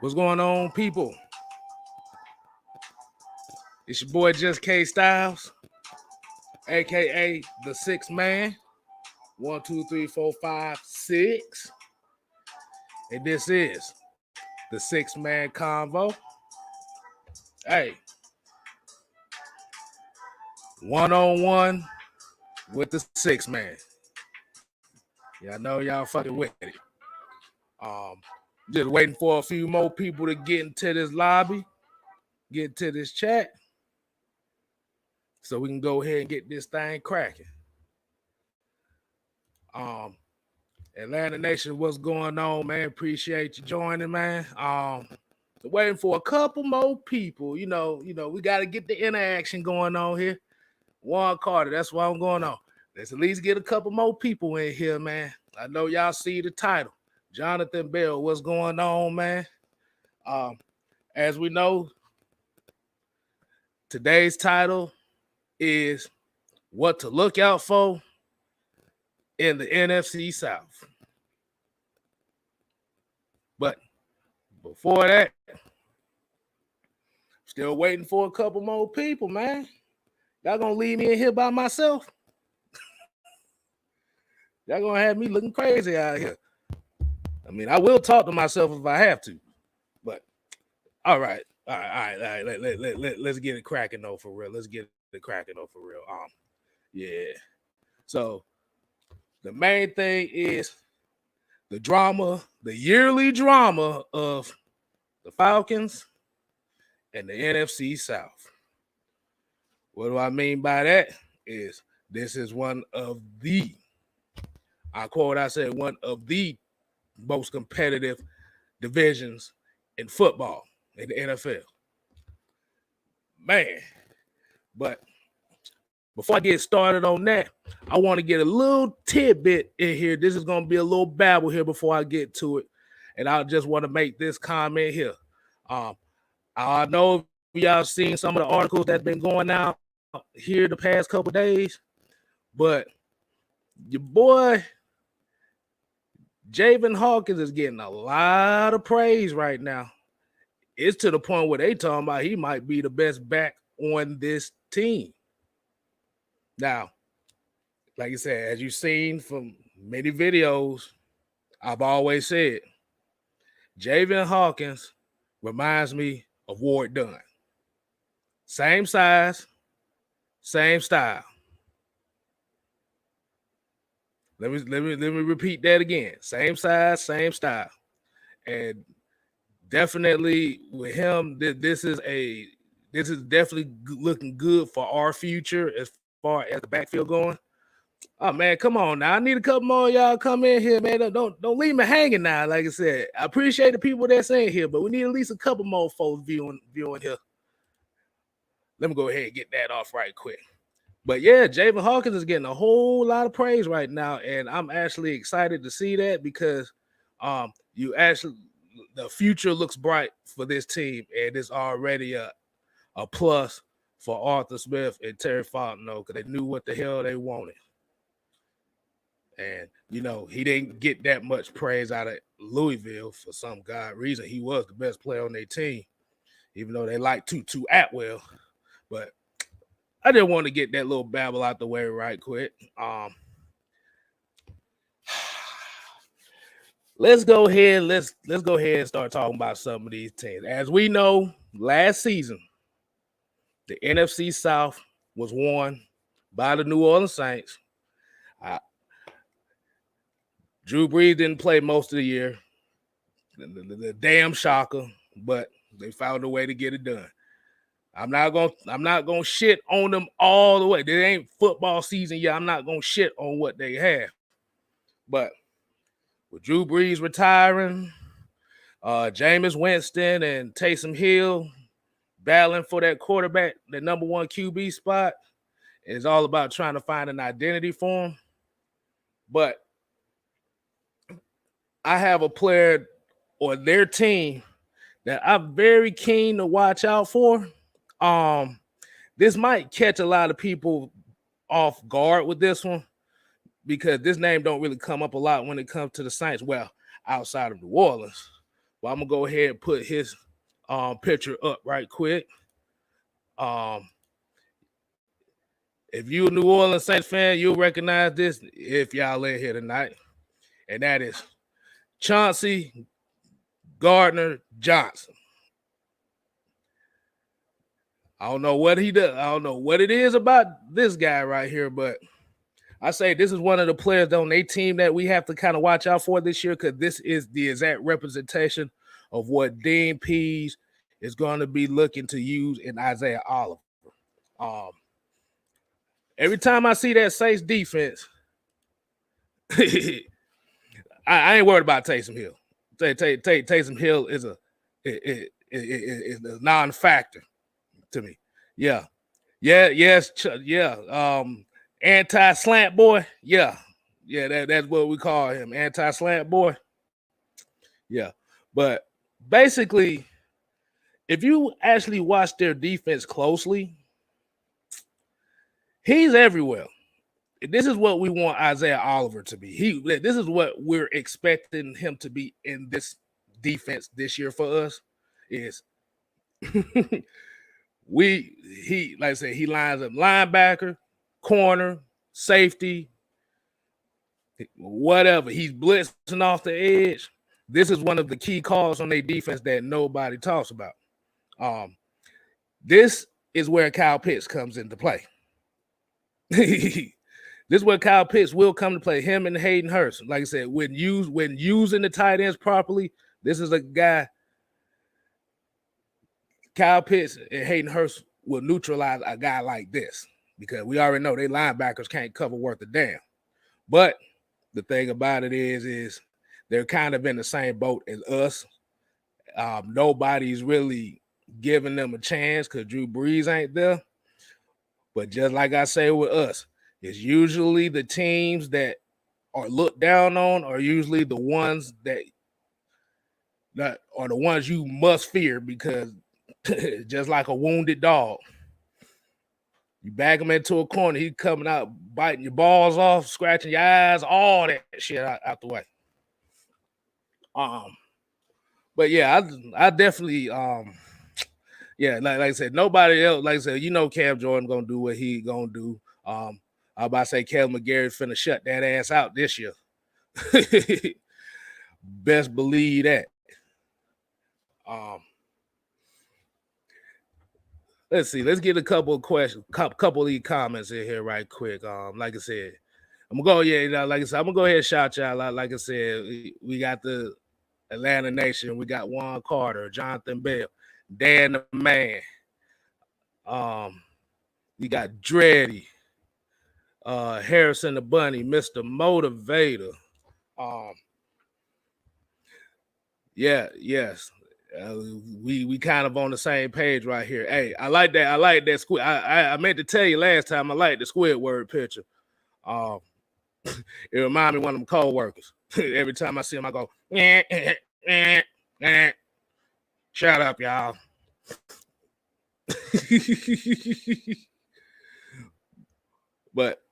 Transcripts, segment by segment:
What's going on, people? It's your boy Just K Styles, aka the 6thMan. 1, 2, 3, 4, 5, 6. And this is the 6thMan Konvo. Hey, one-on-one with the 6thMan. Yeah, I know y'all fucking with it. Just waiting for a few more people to get into this lobby, get into this chat, so we can go ahead and get this thing cracking. Atlanta Nation, what's going on, man? Appreciate you joining, man. Waiting for a couple more people. You know, we got to get the interaction going on here. Juan Carter, that's why I'm going on. Let's at least get a couple more people in here, man. I know y'all see the title. Jonathan Bell, what's going on, man? As we know, today's title is what to look out for in the NFC South. But before that, still waiting for a couple more people, man. Y'all gonna leave me in here by myself? Y'all gonna have me looking crazy out here. I mean, I will talk to myself if I have to. But all right. Let's get it cracking though for real. Yeah. So the main thing is the drama, the yearly drama of the Falcons and the NFC South. What do I mean by that? Is this is one of the, one of the most competitive divisions in football in the NFL. Man, but before I get started on that, I want to get a little tidbit in here. This is going to be a little babble here before I get to it. And I just want to make this comment here. I know y'all seen some of the articles that's been going out here the past couple days, but your boy Javian Hawkins is getting a lot of praise right now. It's to the point where they talking about he might be the best back on this team. Now, like I said, as you've seen from many videos, I've always said Javian Hawkins reminds me of Ward Dunn. Same size, same style. Let me repeat that again. Same size, same style. And definitely with him, this is definitely looking good for our future as far as the backfield going. Oh man, come on now. I need a couple more of y'all come in here, man. Don't leave me hanging now. Like I said, I appreciate the people that's in here, but we need at least a couple more folks viewing here. Let me go ahead and get that off right quick. But yeah, Javian Hawkins is getting a whole lot of praise right now, and I'm actually excited to see that because the future looks bright for this team, and it's already a plus for Arthur Smith and Terry Fontenot because they knew what the hell they wanted. And, he didn't get that much praise out of Louisville for some god reason. He was the best player on their team, even though they like Tutu Atwell. But I didn't want to get that little babble out the way right quick. Let's go ahead and start talking about some of these teams. As we know, last season, the NFC South was won by the New Orleans Saints. Drew Brees didn't play most of the year. The damn shocker, but they found a way to get it done. I'm not gonna shit on them all the way. There ain't football season yet. I'm not gonna shit on what they have. But with Drew Brees retiring, Jameis Winston and Taysom Hill battling for that quarterback, the number one QB spot, it's all about trying to find an identity for him. But I have a player or their team that I'm very keen to watch out for. This might catch a lot of people off guard with this one because this name don't really come up a lot when it comes to the Saints. Well, outside of New Orleans, But I'm gonna go ahead and put his picture up right quick. If you're a New Orleans Saints fan, you'll recognize this if y'all in here tonight. And that is Chauncey Gardner-Johnson. I don't know what he does. I don't know what it is about this guy right here, but I say this is one of the players on their team that we have to kind of watch out for this year, because this is the exact representation of what Dean Pease is going to be looking to use in Isaiah Oliver. Every time I see that Saints defense, I ain't worried about Taysom Hill. Taysom Hill is a non-factor to me. Yeah. Anti-slant boy. Yeah, that's what we call him, anti-slant boy. Yeah, but basically, if you actually watch their defense closely, he's everywhere. This is what we want Isaiah Oliver to be. This is what we're expecting him to be in this defense this year for us. Is like I said, he lines up linebacker, corner, safety, whatever. He's blitzing off the edge. This is one of the key calls on their defense that nobody talks about. This is where Kyle Pitts comes into play. This is where Kyle Pitts will come to play. Him and Hayden Hurst. Like I said, when using the tight ends properly, this is a guy. Kyle Pitts and Hayden Hurst will neutralize a guy like this, because we already know they linebackers can't cover worth a damn. But the thing about it is they're kind of in the same boat as us. Nobody's really giving them a chance because Drew Brees ain't there. But just like I say with us, it's usually the teams that are looked down on are usually the ones that are the ones you must fear, because just like a wounded dog, you back him into a corner, he coming out biting your balls off, scratching your eyes, all that shit out the way. But yeah, I definitely yeah, like I said, nobody else, like I said, Cam Jordan gonna do what he gonna do. I about to say Kel McGarry's finna shut that ass out this year. Best believe that. Let's see. Let's get a couple of questions, couple of these comments in here right quick. Like I said, I'm gonna go. Yeah, like I said, I'm gonna go ahead and shout y'all out. Like I said, we got the Atlanta Nation. We got Juan Carter, Jonathan Bell, Dan the Man. We got Dreddy, Harrison the Bunny, Mr. Motivator. Yes. We kind of on the same page right here. Hey, I like that. I like that squid. I meant to tell you last time, I like the Squidward picture. It reminded me of one of them co-workers. Every time I see him, I go, shut up, y'all. But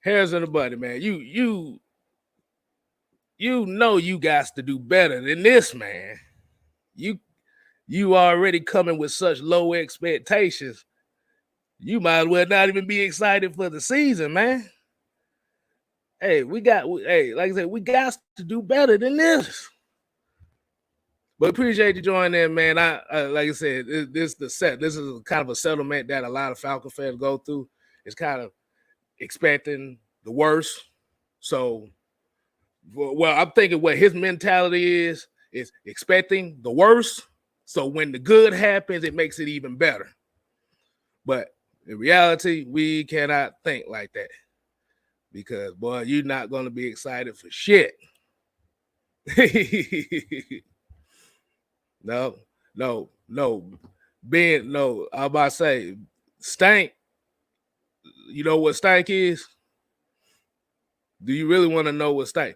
Harrison the Bunny, man, you know you got to do better than this, man. You already coming with such low expectations. You might as well not even be excited for the season, man. Hey, like I said, we got to do better than this. But appreciate you joining in, man. I like I said, this is kind of a settlement that a lot of Falcon fans go through. It's kind of expecting the worst. So, well, I'm thinking what his mentality is expecting the worst. So when the good happens, it makes it even better. But in reality, we cannot think like that, because, boy, you're not going to be excited for shit. No. I'm about to say, stank. You know what stank is? Do you really want to know what stank?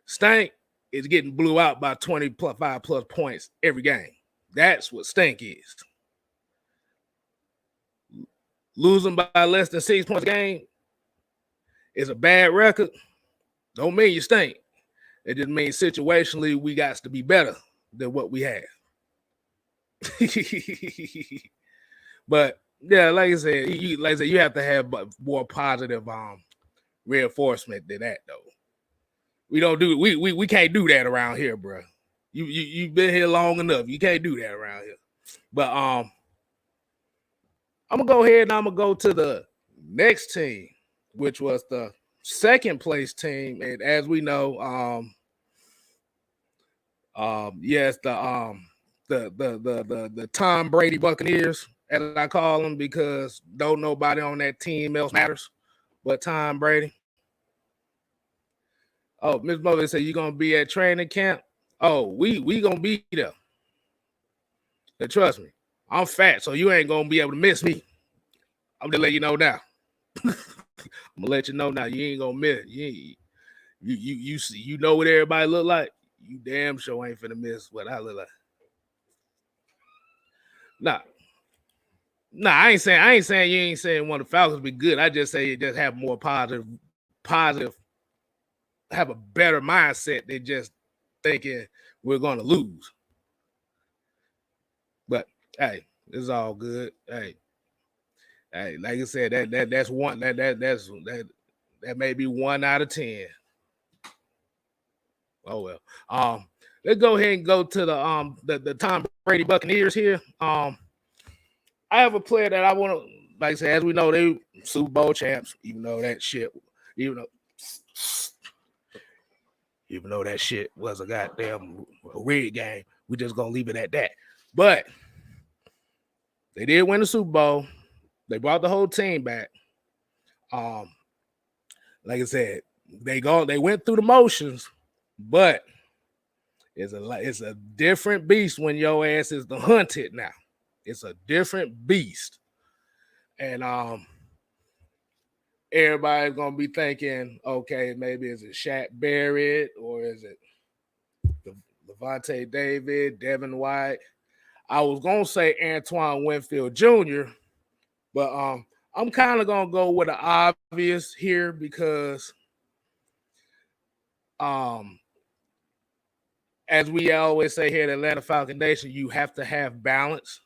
Stank is getting blew out by 25 plus points every game. That's what stink is. Losing by less than 6 points a game is a bad record. Don't mean you stink. It just means situationally we got to be better than what we have. But yeah, like I said, you have to have more positive reinforcement than that, though. We don't do we can't do that around here, bro. You've been here long enough. You can't do that around here. But I'm gonna go ahead and I'm gonna go to the next team, which was the second place team, and as we know, yes, the Tom Brady Buccaneers, as I call them, because don't nobody on that team else matters but Tom Brady. Oh, Miss Mother said, you gonna be at training camp? Oh, we gonna be there. And trust me, I'm fat, so you ain't gonna be able to miss me. I'm gonna let you know now. I'm gonna let you know now. You ain't gonna miss. You see, you know what everybody look like. You damn sure ain't finna miss what I look like. Nah, I ain't saying you ain't saying one of the Falcons be good. I just say you just have more positive, have a better mindset than just thinking we're gonna lose. But hey, it's all good. Hey, like I said, that's one that may be 1 out of 10. Oh well. Let's go ahead and go to the Tom Brady Buccaneers here. I have a player that I want to, like I said, as we know, they Super Bowl champs, even though that shit was a goddamn red game. We just gonna leave it at that. But they did win the Super Bowl. They brought the whole team back. Like I said, they went through the motions, but it's a different beast when your ass is the hunted now. It's a different beast. And everybody's gonna be thinking, okay, maybe is it Shaq Barrett or is it Levante David, Devin White? I was gonna say Antoine Winfield Jr., but I'm kind of gonna go with the obvious here because as we always say here at Atlanta Falcon Nation, you have to have balance.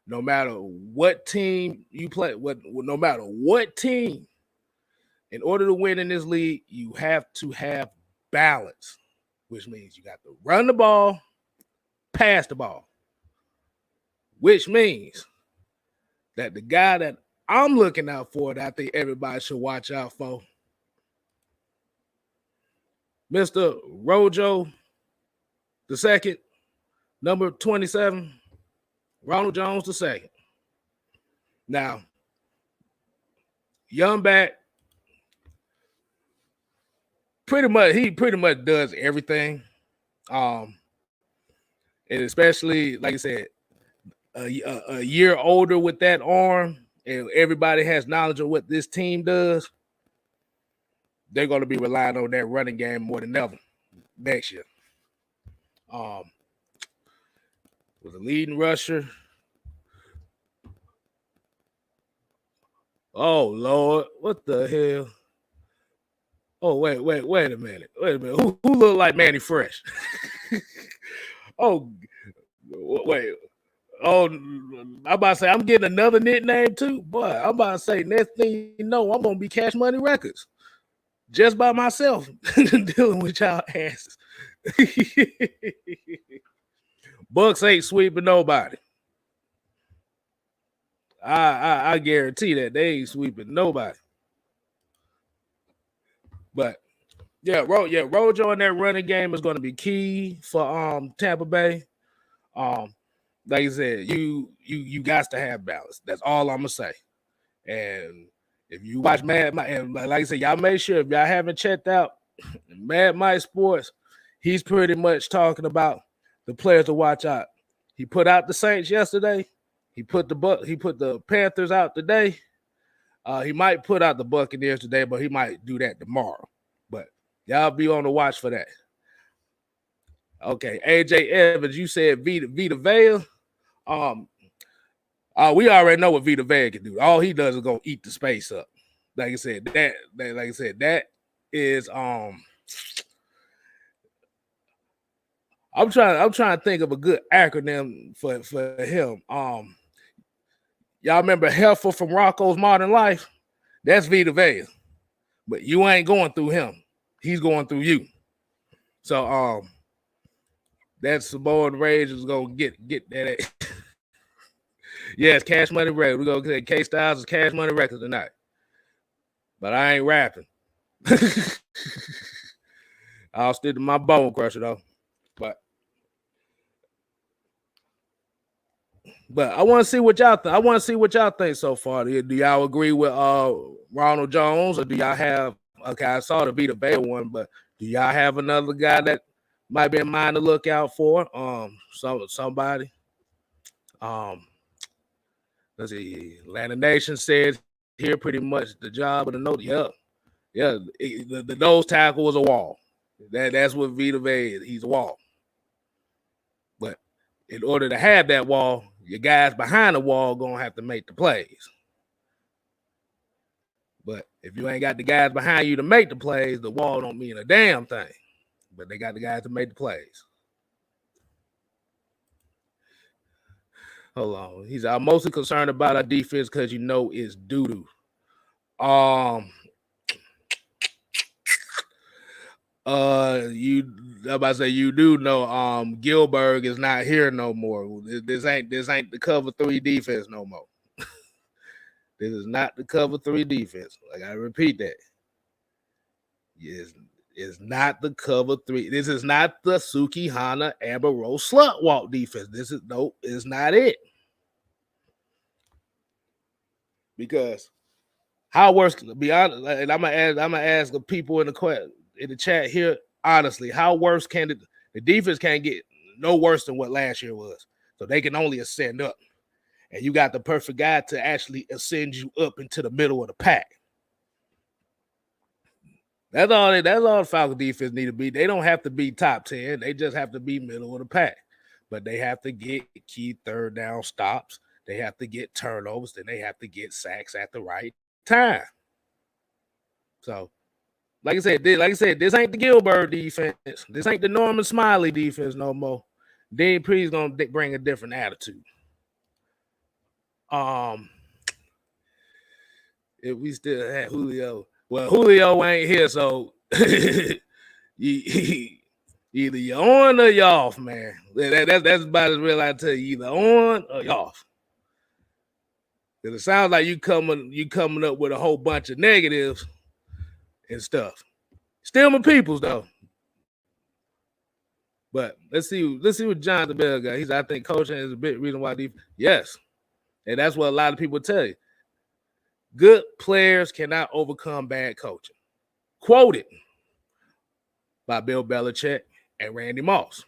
No matter what team you play, no matter what team, in order to win in this league, you have to have balance, which means you got to run the ball, pass the ball, which means that the guy that I'm looking out for, that I think everybody should watch out for, Mr. Rojo II, number 27, Ronald Jones II. Now, young back, he pretty much does everything. And especially, like I said, a year older with that arm, and everybody has knowledge of what this team does. They're going to be relying on that running game more than ever next year. Was a leading rusher. Oh Lord, what the hell? Oh wait a minute. Who look like Manny Fresh? Oh wait. Oh, I'm about to say I'm getting another nickname too. Boy, I'm about to say next thing you know, I'm gonna be Cash Money Records just by myself dealing with y'all asses. Bucks ain't sweeping nobody. I guarantee that they ain't sweeping nobody. But yeah, Rojo in that running game is going to be key for Tampa Bay. Like I said, you got to have balance. That's all I'm gonna say. And if you watch Mad Mike, and like I said, y'all make sure if y'all haven't checked out Mad Mike Sports, he's pretty much talking about the players to watch out. He put out the Saints yesterday. He put the Panthers out today. He might put out the Buccaneers today, but he might do that tomorrow. But y'all be on the watch for that. Okay, AJ Evans, you said Vita Vea. We already know what Vita Vea can do. All he does is go eat the space up. Like I said, that is I'm trying to think of a good acronym for him. Y'all remember Helfer from Rocco's Modern Life? That's Vita Vea. But you ain't going through him. He's going through you. So that's the boy and Rage is gonna get that. Yes, Cash Money Records. We're gonna get K Styles' Cash Money Records tonight. But I ain't rapping. I'll stick to my Bone Crusher though. But I want to see what y'all think. I want to see what y'all think so far. Do y'all agree with Ronald Jones, or do y'all have? Okay, I saw the Vita Vea one, but do y'all have another guy that might be in mind to look out for? Somebody. Let's see. Atlanta Nation said here pretty much the job of the note. Yeah. The nose tackle was a wall. That's what Vita Vea is. He's a wall. But in order to have that wall, your guys behind the wall gonna have to make the plays. But if you ain't got the guys behind you to make the plays, the wall don't mean a damn thing. But they got the guys to make the plays. Hold on. He's I'm mostly concerned about our defense because it's doo-doo. I'm about to say you do know Gilbert is not here no more. This ain't the cover 3 defense no more. This is not the cover 3 defense. I gotta repeat that. Yes, it's not the cover 3. This is not the Sukihana Amber Rose slut walk defense. It's not it. Because how worse, to be honest, and I'm gonna ask the people in the chat here honestly, how worse can the defense can't get no worse than what last year was. So they can only ascend up. And you got the perfect guy to actually ascend you up into the middle of the pack. That's all the Falcons defense need to be. They don't have to be top 10. They just have to be middle of the pack. But they have to get key third down stops. They have to get turnovers. Then they have to get sacks at the right time. So, like I said, this ain't the Gilbert defense. This ain't the Norman Smiley defense no more. Dean Pre's gonna bring a different attitude. If we still had Julio, well, Julio ain't here, so either you're on or you're off, man. That's about as real I tell you. Either on or you're off. Because it sounds like you coming up with a whole bunch of negatives and stuff. Still my peoples though. But let's see what Jonathan Bell got. I think coaching is a big reason why defense. Yes. And that's what a lot of people tell you. Good players cannot overcome bad coaching. Quoted by Bill Belichick and Randy Moss.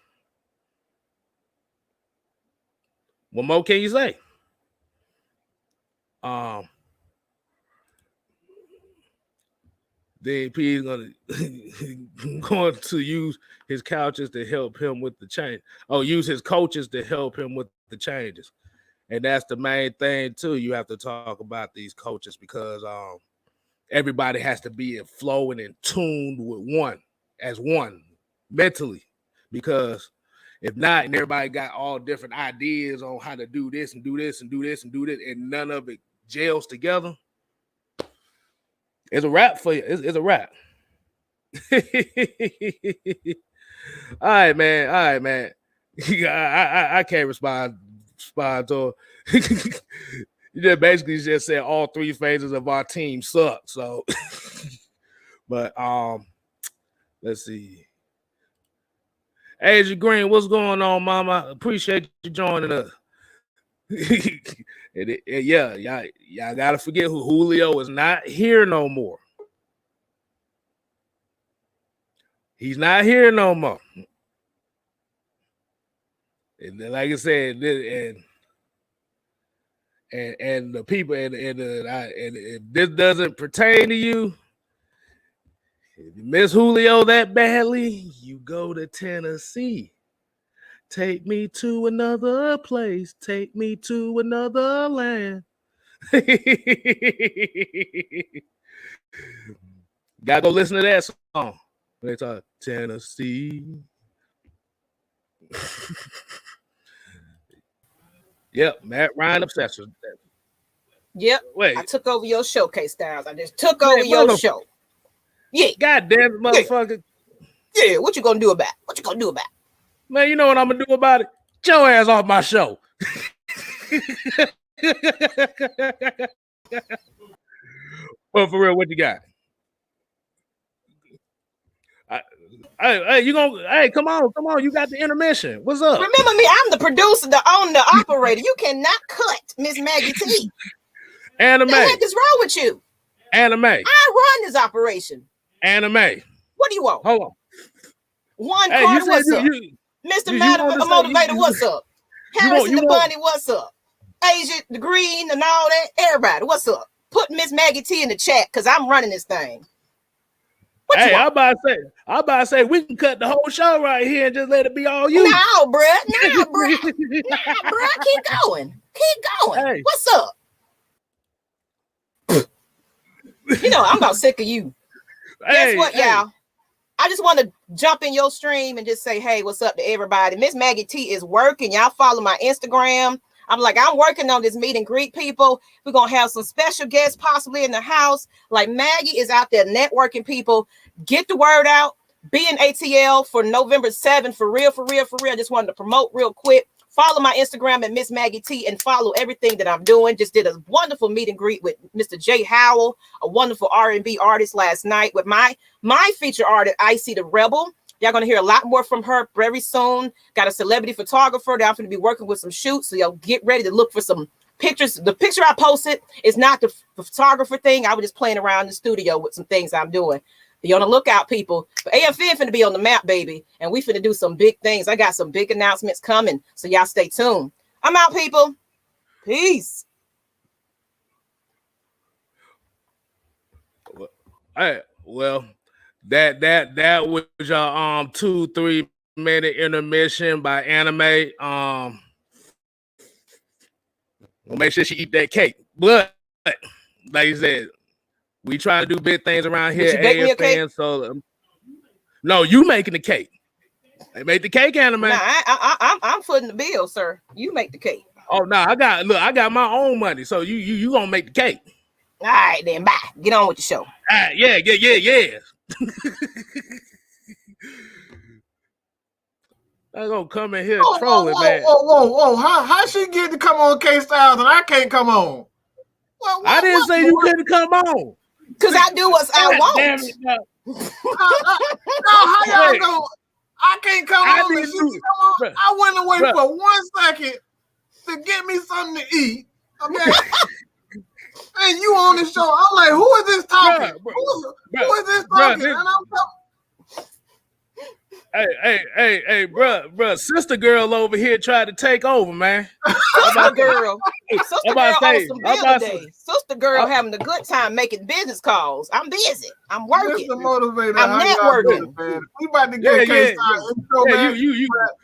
What more can you say? The AP is going to use his coaches to help him with the change. Use his coaches to help him with the changes. And that's the main thing, too. You have to talk about these coaches because everybody has to be in flow and in tune with one mentally. Because if not, and everybody got all different ideas on how to do this and do this and do this and do this, and none of it gels together, it's a wrap for you. It's a wrap. All right, man. I can't respond to you just basically just said all 3 phases of our team suck. So but let's see. Asia Green, what's going on, mama? Appreciate you joining us. Yeah, y'all gotta forget who Julio is not here no more. He's not here no more. And like I said, and the people and if this doesn't pertain to you, if you miss Julio that badly, you go to Tennessee. Take me to another place. Take me to another land. Gotta go listen to that song. They talk Tennessee. Yep, Matt Ryan obsessed with that. Yep. Wait. I took over your showcase, Styles. I just took over your show. Yeah. God damn it, motherfucker. Yeah, what you gonna do about it? What you gonna do about it? Man, you know what I'm gonna do about it? Get your ass off my show. But for real, what you got? Hey, come on. You got the intermission. What's up? Remember me, I'm the producer, the owner, the operator. You cannot cut Miss Maggie T. Anime. What the heck is wrong with you? Anime. I run this operation. Anime. What do you want? Hold on. One Carter, what's up? Mr. Motivator, what's up? Harrison the Bunny, what's up? Asia the Green and all that. Everybody, what's up? Put Miss Maggie T in the chat because I'm running this thing. Hey, I'm about to say we can cut the whole show right here and just let it be all you. No, bruh. Keep going. Hey. What's up? You know, I'm about sick of you. Guess what, y'all? I just want to jump in your stream and just say, hey, what's up to everybody? Miss Maggie T is working. Y'all follow my Instagram. I'm working on this meet and greet people. We're going to have some special guests possibly in the house. Like Maggie is out there networking people. Get the word out. Be in ATL for November 7th. For real. I just wanted to promote real quick. Follow my Instagram at Miss Maggie T and follow everything that I'm doing. Just did a wonderful meet and greet with Mr. Jay Howell, a wonderful R&B artist last night with my feature artist, Icy the Rebel. Y'all going to hear a lot more from her very soon. Got a celebrity photographer that I'm going to be working with some shoots. So y'all get ready to look for some pictures. The picture I posted is not the photographer thing. I was just playing around in the studio with some things I'm doing. Be on the lookout, people. But AFN finna be on the map, baby. And we finna do some big things. I got some big announcements coming. So y'all stay tuned. I'm out, people. Peace. Well, that was your 2-3 minute intermission by Anime. We'll make sure she eat that cake. But like you said, we try to do big things around here. AFN, so no, you making the cake. They make the cake, Anime. Nah, I'm footing the bill, sir. You make the cake. Oh no, I got my own money, so you gonna make the cake. All right, then bye. Get on with the show. All right, yeah. I'm gonna come in here trolling, man. Whoa. How she get to come on K-Styles and I can't come on? I didn't say you couldn't come on. Because I do what I want. Damn it, no. How y'all go? I can't come on. She come on. Bruh, I went away for 1 second to get me something to eat. Okay. And you on the show. I'm like, who is this talking? Who is this talking? And Hey, bruh, sister girl over here tried to take over, man. Sister girl on some bill days. Sister girl having a good time making business calls. I'm busy. I'm working. I'm networking. We about to get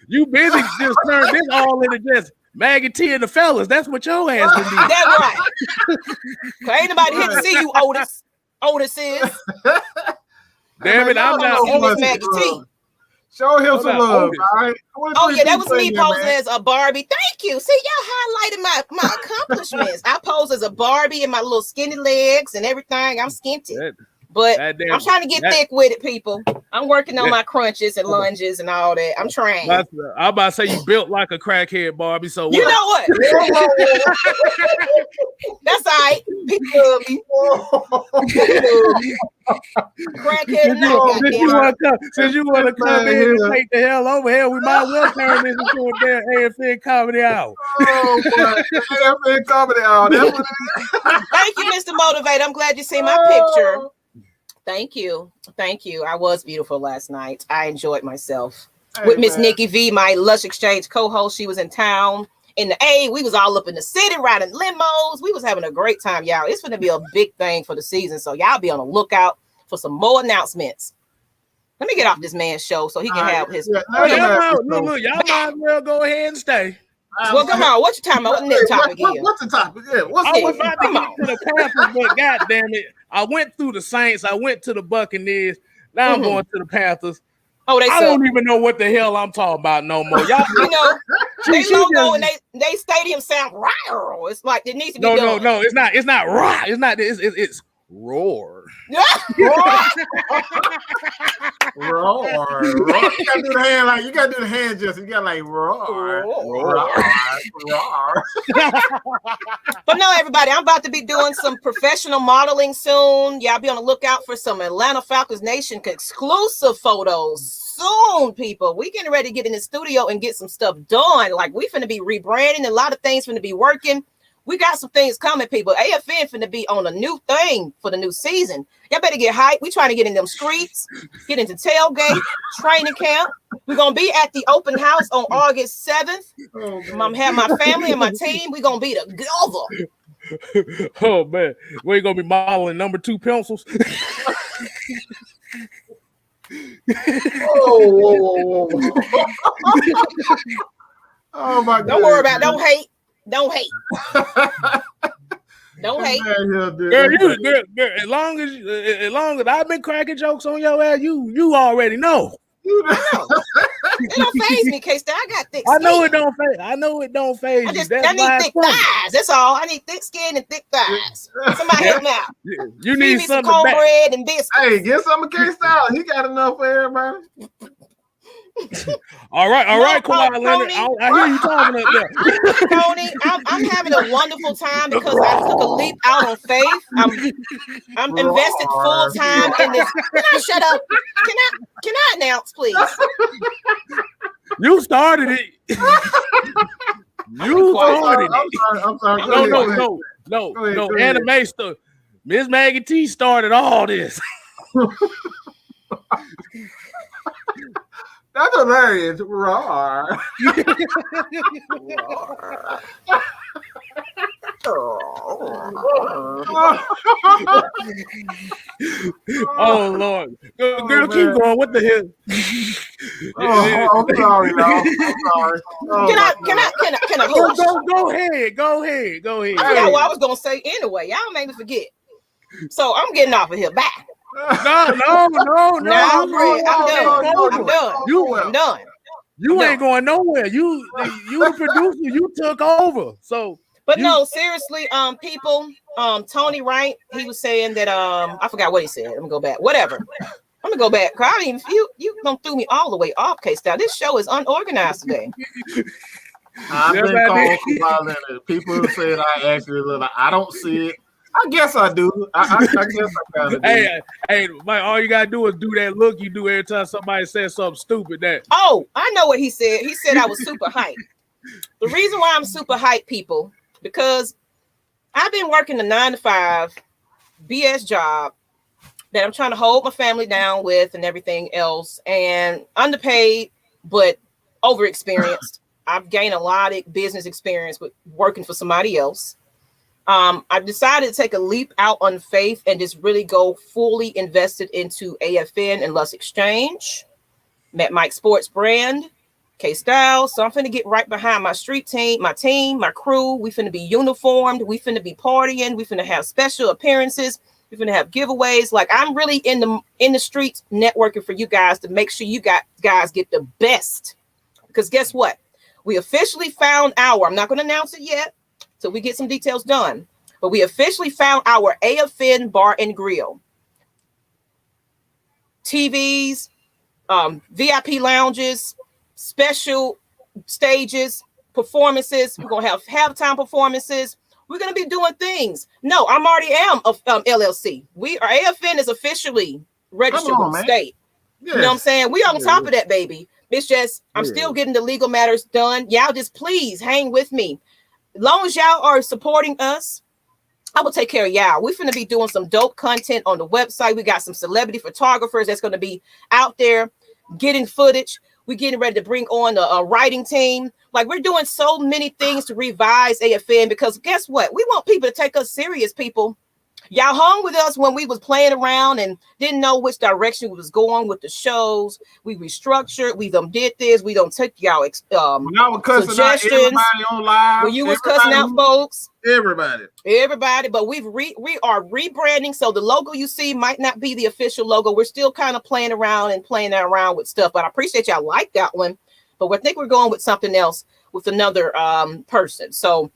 you busy just turn this all into just Maggie T and the fellas. That's what your ass can do. That's right. Ain't nobody here to see you, Otis. Otis is. Damn it, I'm not Maggie T. Show him some love, all right? Oh, yeah, that was me posing as a Barbie. Thank you. See, y'all highlighted my accomplishments. I pose as a Barbie in my little skinny legs and everything. I'm skinty. But I'm trying to get thick with it, people. I'm working on my crunches and lunges and all that. I'm trying. I'm about to say you built like a crackhead, Barbie. So you know what? That's all right. People love me. Crackhead. Since you want to come in and take the hell over here, we might well turn this into a damn AFN comedy hour. Oh, AFN comedy hour. Thank you, Mr. Motivator. I'm glad you see my picture. Thank you. I was beautiful last night. I enjoyed myself with Miss Nikki V, my Lush Exchange co-host. She was in town in the A. We was all up in the city riding limos. We was having a great time, y'all. It's going to be a big thing for the season, so y'all be on the lookout for some more announcements. Let me get off this man's show so he can have his. Look, y'all might as well go ahead and stay. Well, come on. What you talking about? What's the next topic here? What's the topic? Yeah, I was about to get to the Panthers, but goddamn it, I went through the Saints. I went to the Buccaneers. Now I'm going to the Panthers. Oh, I don't even know what the hell I'm talking about no more. Y'all, you know, they logo and they stadium sound roar. It's like it needs to be done. No, it's not roar. It's not. It's roar. Roar. You gotta do the hand like you gotta do the hand just you gotta like roar. But no, everybody, I'm about to be doing some professional modeling soon. Y'all be on the lookout for some Atlanta Falcons Nation exclusive photos soon, people. We getting ready to get in the studio and get some stuff done. Like we finna be rebranding, a lot of things finna be working. We got some things coming, people. AFN finna be on a new thing for the new season. Y'all better get hyped. We trying to get in them streets, get into tailgate, training camp. We're going to be at the open house on August 7th. I'm going to have my family and my team. We're going to be together. Oh, man. We're going to be modeling number 2 pencils. Whoa. Oh, my God. Don't worry about it. Don't hate. Don't hate. Don't hate. Girl, as long as I've been cracking jokes on your ass, you already know. It don't faze me, K-Star. I got thick skin. I know it don't faze you. I need thick thighs. That's all. I need thick skin and thick thighs. Somebody help me out. You need some cornbread and biscuits. Hey, get some of K-Star. He got enough for everybody. All right, Kawhi Leonard. I hear you talking up there. Tony, I'm having a wonderful time because I took a leap out on faith. I'm invested full time in this. Can I shut up? Can I announce, please? You started it. You started it. I'm sorry. No. Anime stuff. Miss Maggie T started all this. That's hilarious. Roar. Oh Lord, girl, keep going. What the hell? I'm sorry, y'all. I'm sorry. Can I hush? Go ahead. I forgot what I was gonna say anyway. Y'all made me forget. So I'm getting off of here. Bye. No. I'm done. You ain't going nowhere. You the producer. You took over. So, but no, seriously, people. Tony Wright, he was saying that I forgot what he said. Let me go back. Whatever. I'm gonna go back. I mean, you gonna threw me all the way off, K-Style. This show is unorganized today. I've been called Leonard. People said I actually look. I don't see it. I guess I do. I guess I kind of do. Hey, Mike, all you gotta do is do that look you do every time somebody says something stupid. Oh, I know what he said. He said I was super hyped. The reason why I'm super hyped, people, because I've been working a 9-to-5 BS job that I'm trying to hold my family down with and everything else, and underpaid but overexperienced. I've gained a lot of business experience with working for somebody else. I decided to take a leap out on faith and just really go fully invested into AFN and Lust Exchange. Met Mike Sports Brand, K-Style. So I'm finna get right behind my street team, my crew. We finna be uniformed. We finna be partying. We finna have special appearances. We finna have giveaways. Like I'm really in the streets networking for you guys to make sure you guys get the best. Because guess what? We officially found I'm not going to announce it yet. So we get some details done, but we officially found our AFN Bar and Grill. TVs, VIP lounges, special stages, performances. We're going to have halftime performances. We're going to be doing things. No, I'm already of LLC. Our AFN is officially registered with the state. Yes. You know what I'm saying? We on top of that, baby. It's just, I'm still getting the legal matters done. Y'all just please hang with me. As long as y'all are supporting us, I will take care of y'all. We're going to be doing some dope content on the website. We got some celebrity photographers that's going to be out there getting footage. We're getting ready to bring on a writing team. Like we're doing so many things to revise AFN because guess what? We want people to take us serious, people. Y'all hung with us when we was playing around and didn't know which direction we was going with the shows. We restructured. We did this. We don't take y'all when I was cussing out everybody on live. When you was cussing out folks. Everybody. But we are rebranding. So the logo you see might not be the official logo. We're still kind of playing around with stuff. But I appreciate y'all like that one. But I think we're going with something else with another person. So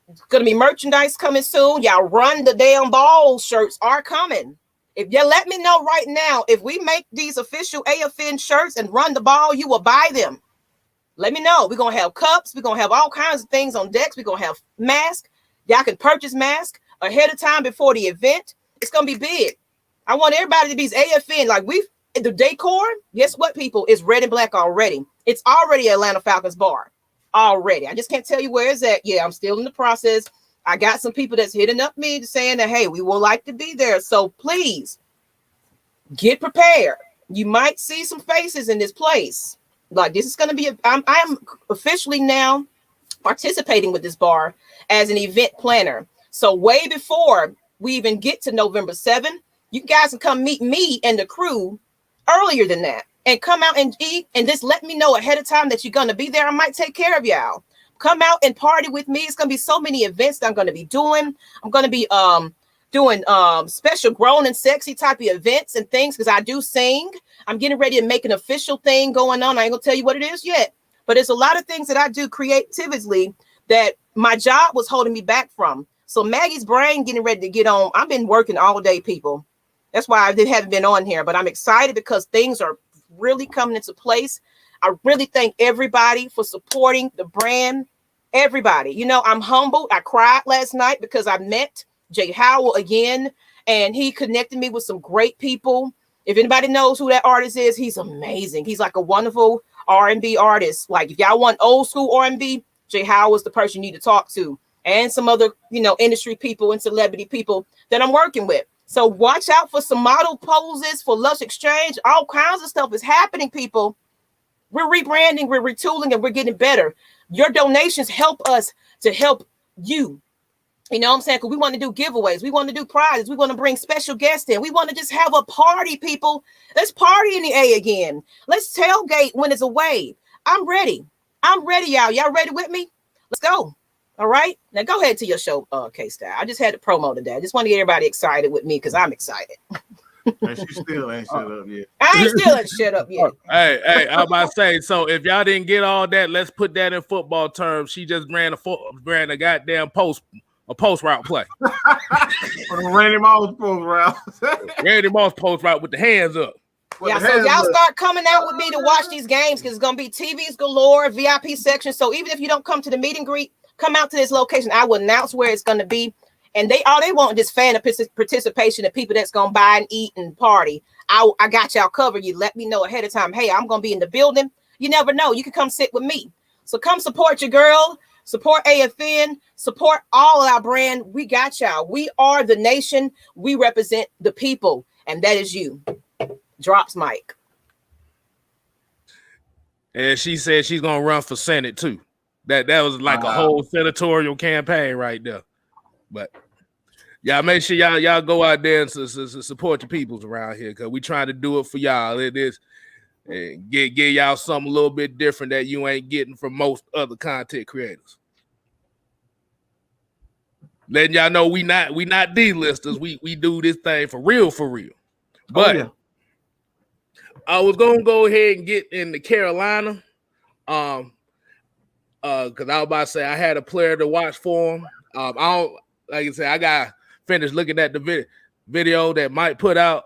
it's going to be merchandise coming soon. Y'all run the damn ball shirts are coming. If you let me know right now, if we make these official AFN shirts and run the ball, you will buy them. Let me know. We're going to have cups. We're going to have all kinds of things on decks. We're going to have masks. Y'all can purchase masks ahead of time before the event. It's going to be big. I want everybody to be AFN. Like the decor, guess what, people? It's red and black already. It's already Atlanta Falcons bar. Already. I just can't tell you where it's at. Yeah, I'm still in the process. I got some people that's hitting up me saying that, hey, we would like to be there. So please get prepared. You might see some faces in this place. Like this is going to be, I am officially now participating with this bar as an event planner. So way before we even get to November 7th, you guys can come meet me and the crew earlier than that. And come out and eat and just let me know ahead of time that you're going to be there. I might take care of y'all. Come out and party with me. It's going to be so many events that I'm going to be doing. I'm going to be doing special grown and sexy type of events and things because I do sing. I'm getting ready to make an official thing going on. I ain't going to tell you what it is yet. But there's a lot of things that I do creatively that my job was holding me back from. So Maggie's brain getting ready to get on. I've been working all day, people. That's why I haven't been on here. But I'm excited because things are really coming into place. I really thank everybody for supporting the brand. Everybody, you know, I'm humbled. I cried last night because I met Jay Howell again, and he connected me with some great people. If anybody knows who that artist is, he's amazing. He's like a wonderful R&B artist. Like if y'all want old school R&B, Jay Howell is the person you need to talk to, and some other, you know, industry people and celebrity people that I'm working with. So watch out for some model poses for Lush Exchange. All kinds of stuff is happening, people. We're rebranding, we're retooling, and we're getting better. Your donations help us to help you. You know what I'm saying? Because we want to do giveaways. We want to do prizes. We want to bring special guests in. We want to just have a party, people. Let's party in the A again. Let's tailgate when it's a wave. I'm ready. I'm ready, y'all. Y'all ready with me? Let's go. All right. Now go ahead to your show, K-Style. I just had to promo today. I just want to get everybody excited with me because I'm excited. And she still ain't shut up yet. I ain't still ain't shut up yet. Hey, I'm about to say, so if y'all didn't get all that, let's put that in football terms. She just ran a goddamn post route play. Randy Moss post route. Randy Moss post route with the hands up. Yeah, so y'all start coming out with me to watch these games because it's going to be TVs galore, VIP section. So even if you don't come to the meet and greet, come out to this location. I will announce where it's going to be. And all they want is fan participation of people that's going to buy and eat and party. I got y'all covered. You let me know ahead of time. Hey, I'm going to be in the building. You never know. You can come sit with me. So come support your girl. Support AFN. Support all of our brand. We got y'all. We are the nation. We represent the people. And that is you. Drops mic. And she said she's going to run for Senate too. That was like a whole senatorial campaign right there. But y'all make sure y'all go out there and support your peoples around here because we trying to do it for y'all. It is get y'all something a little bit different that you ain't getting from most other content creators. Letting y'all know we not D-listers. We do this thing for real. But I was gonna go ahead and get into Carolina. Because I was about to say I had a player to watch for him. I don't. Like I said, I got finished looking at the video that Mike put out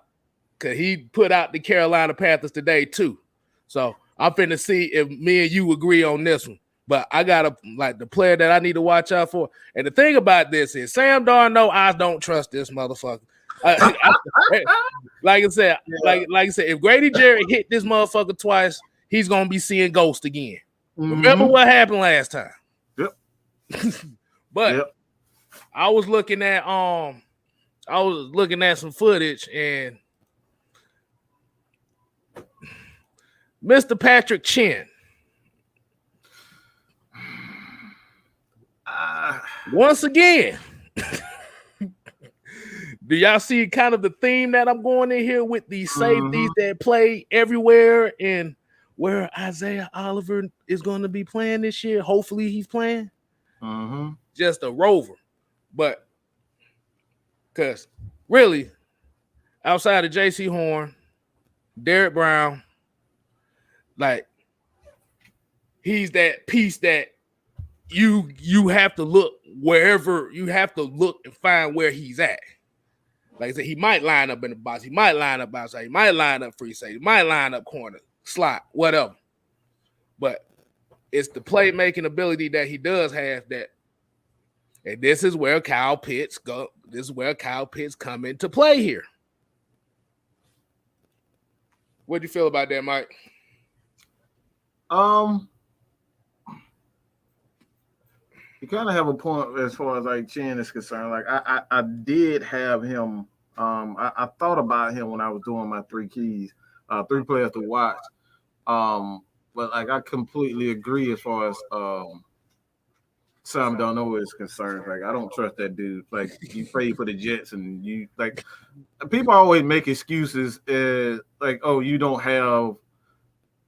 because he put out the Carolina Panthers today too. So I'm finna see if me and you agree on this one. But I got the player that I need to watch out for. And the thing about this is Sam Darnold, I don't trust this motherfucker. Like I said, if Grady Jarrett hit this motherfucker twice, he's gonna be seeing ghosts again. Mm-hmm. Remember what happened last time? Yep. But I was looking at some footage and Mr. Patrick Chin. Once again, Do y'all see kind of the theme that I'm going in here with these safeties that play everywhere and where Isaiah Oliver is going to be playing this year? Hopefully he's playing. Just a rover. But because really, outside of J.C. Horn, Derek Brown, like he's that piece that you have to look wherever you have to look and find where he's at. Like I said, he might line up in the box, he might line up outside, he might line up free safety, he might line up corner, slot, whatever. But it's the playmaking ability that he does have that, and this is where Kyle Pitts go. This is where Kyle Pitts come into play here. What do you feel about that, Mike? You kind of have a point as far as like Chin is concerned. Like I did have him. I thought about him when I was doing my 3 keys, 3 players to watch. But like I completely agree as far as Sam Darnold is concerned. Like I don't trust that dude. Like you pray for the Jets and you like people always make excuses like, oh, you don't have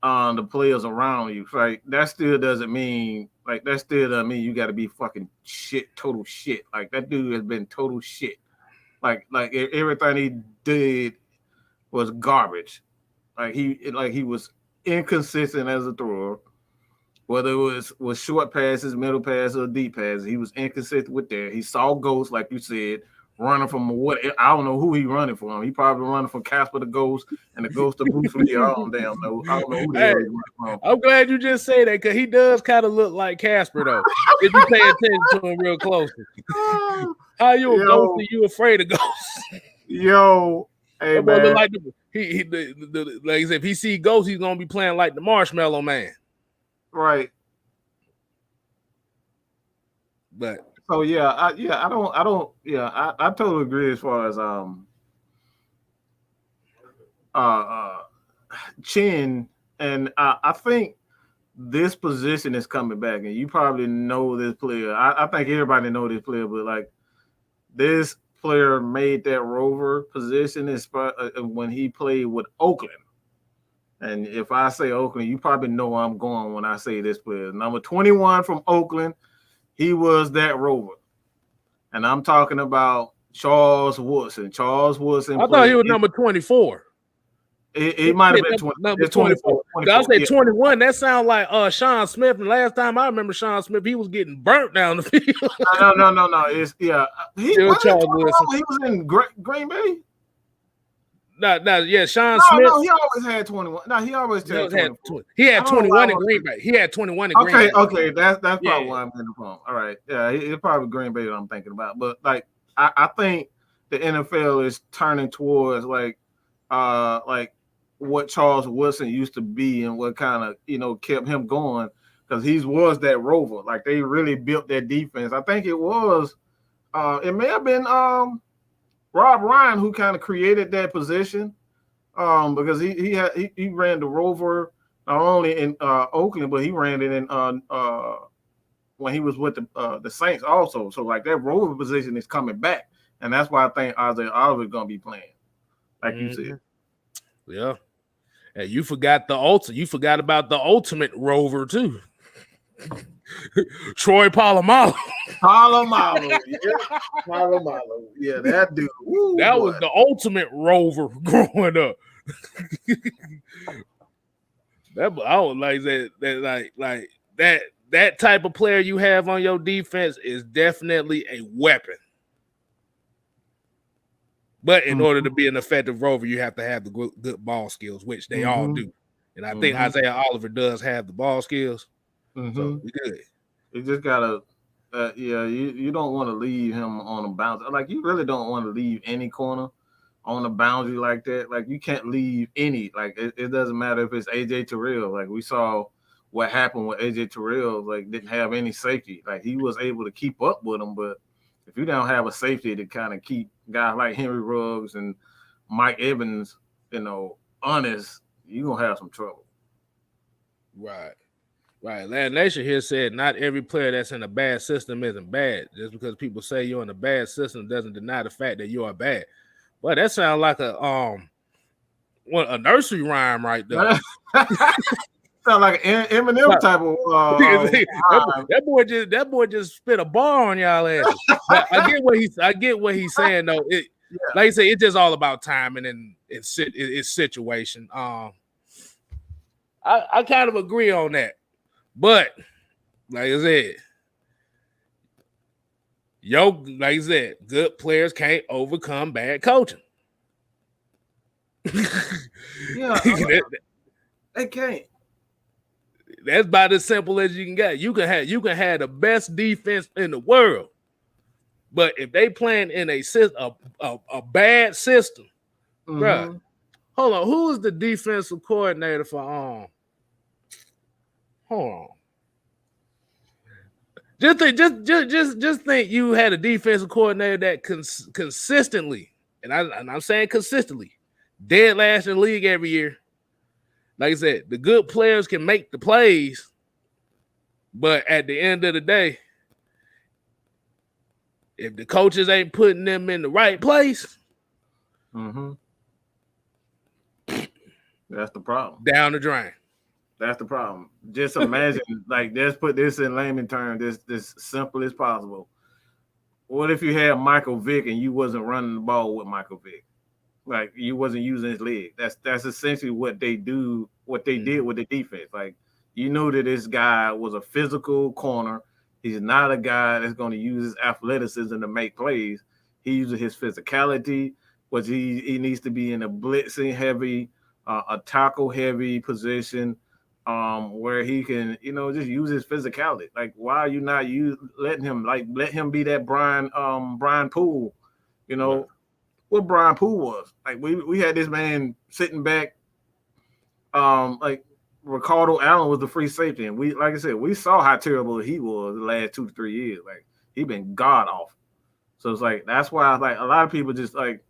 the players around you. Like that still doesn't mean you got to be fucking shit, total shit. Like that dude has been total shit. Like everything he did was garbage. Like he was inconsistent as a thrower. Whether it was short passes, middle passes, or deep passes, he was inconsistent with that. He saw ghosts, like you said, running from what I don't know who he running from. He probably running from Casper the Ghost and the Ghost of Bruce Lee. I don't know who the hell he's running from. I'm glad you just say that because he does kind of look like Casper though. If you pay attention to him real closely. How you a ghost and you afraid of ghosts? Yo, hey man. Like like I said, if he see ghosts, he's gonna be playing like the Marshmallow Man. Right. But so I totally agree as far as Chin, and I think this position is coming back, and you probably know this player. I think everybody know this player, but like this player made that rover position when he played with Oakland. And if I say Oakland, you probably know where I'm going when I say this player. Number 21 from Oakland, he was that rover. And I'm talking about Charles Woodson. Charles Woodson. I thought he was number 24. It might have been number 24. I say 21. That sounds like Sean Smith. And last time I remember Sean Smith, he was getting burnt down the field. No. It's He was in Green Bay. Sean Smith. No, he always had 21. No, he always had 21. He had 21 in Green Bay. He had 21 in Green Bay. Okay, that's probably why I'm getting from. All right, yeah, it's probably Green Bay that I'm thinking about. But like, I think the NFL is turning towards like what Charles Woodson used to be and what kind of kept him going because he was that rover. Like they really built that defense. I think it was. It may have been Rob Ryan who kind of created that position because he ran the rover not only in Oakland, but he ran it in when he was with the Saints also. So like that rover position is coming back, and that's why I think Isaiah Oliver is going to be playing, like you said. Yeah, and you forgot You forgot about the ultimate rover too. Troy Polamalu. Yeah, that dude. Ooh, that was the ultimate rover growing up. I would like that type of player you have on your defense is definitely a weapon. But in order to be an effective rover, you have to have the good ball skills, which they all do. And I think Isaiah Oliver does have the ball skills. So we good. You just gotta, you don't want to leave him on a boundary. Like you really don't want to leave any corner on a boundary like that. Like you can't leave any. Like it doesn't matter if it's AJ Terrell. Like we saw what happened with AJ Terrell. Like didn't have any safety. Like he was able to keep up with him, but if you don't have a safety to kind of keep guys like Henry Ruggs and Mike Evans, honest, you're gonna have some trouble. Right. Right. Land Nation here said not every player that's in a bad system isn't bad. Just because people say you're in a bad system doesn't deny the fact that you are bad. Well, that sounds like a nursery rhyme right there. Sound like an Eminem type of that boy just spit a bar on y'all asses. But I get what he's saying though. Like I say, it's just all about timing and its situation. I kind of agree on that. But like I said, good players can't overcome bad coaching. They can't. That's about as simple as you can get. You can have the best defense in the world, but if they playing in a bad system, bro. Hold on, who is the defensive coordinator for Hold on. Just think you had a defensive coordinator that consistently, and I'm saying consistently, dead last in the league every year. Like I said, the good players can make the plays, but at the end of the day, if the coaches ain't putting them in the right place, that's the problem. Down the drain. That's the problem. Just imagine, like, let's put this in layman terms, this simple as possible. What if you had Michael Vick and you wasn't running the ball with Michael Vick? Like, you wasn't using his leg. That's essentially what they did with the defense. Like, you know that this guy was a physical corner. He's not a guy that's going to use his athleticism to make plays. He uses his physicality, which he needs to be in a blitzing heavy, a tackle heavy position, where he can, just use his physicality. Like, why are you not let him be that Brian Poole, Right. What Brian Poole was. Like, we had this man sitting back, like Ricardo Allen was the free safety, and like I said, we saw how terrible he was the last 2 to 3 years. Like, he been god awful. So it's like, that's why, like, a lot of people just, like,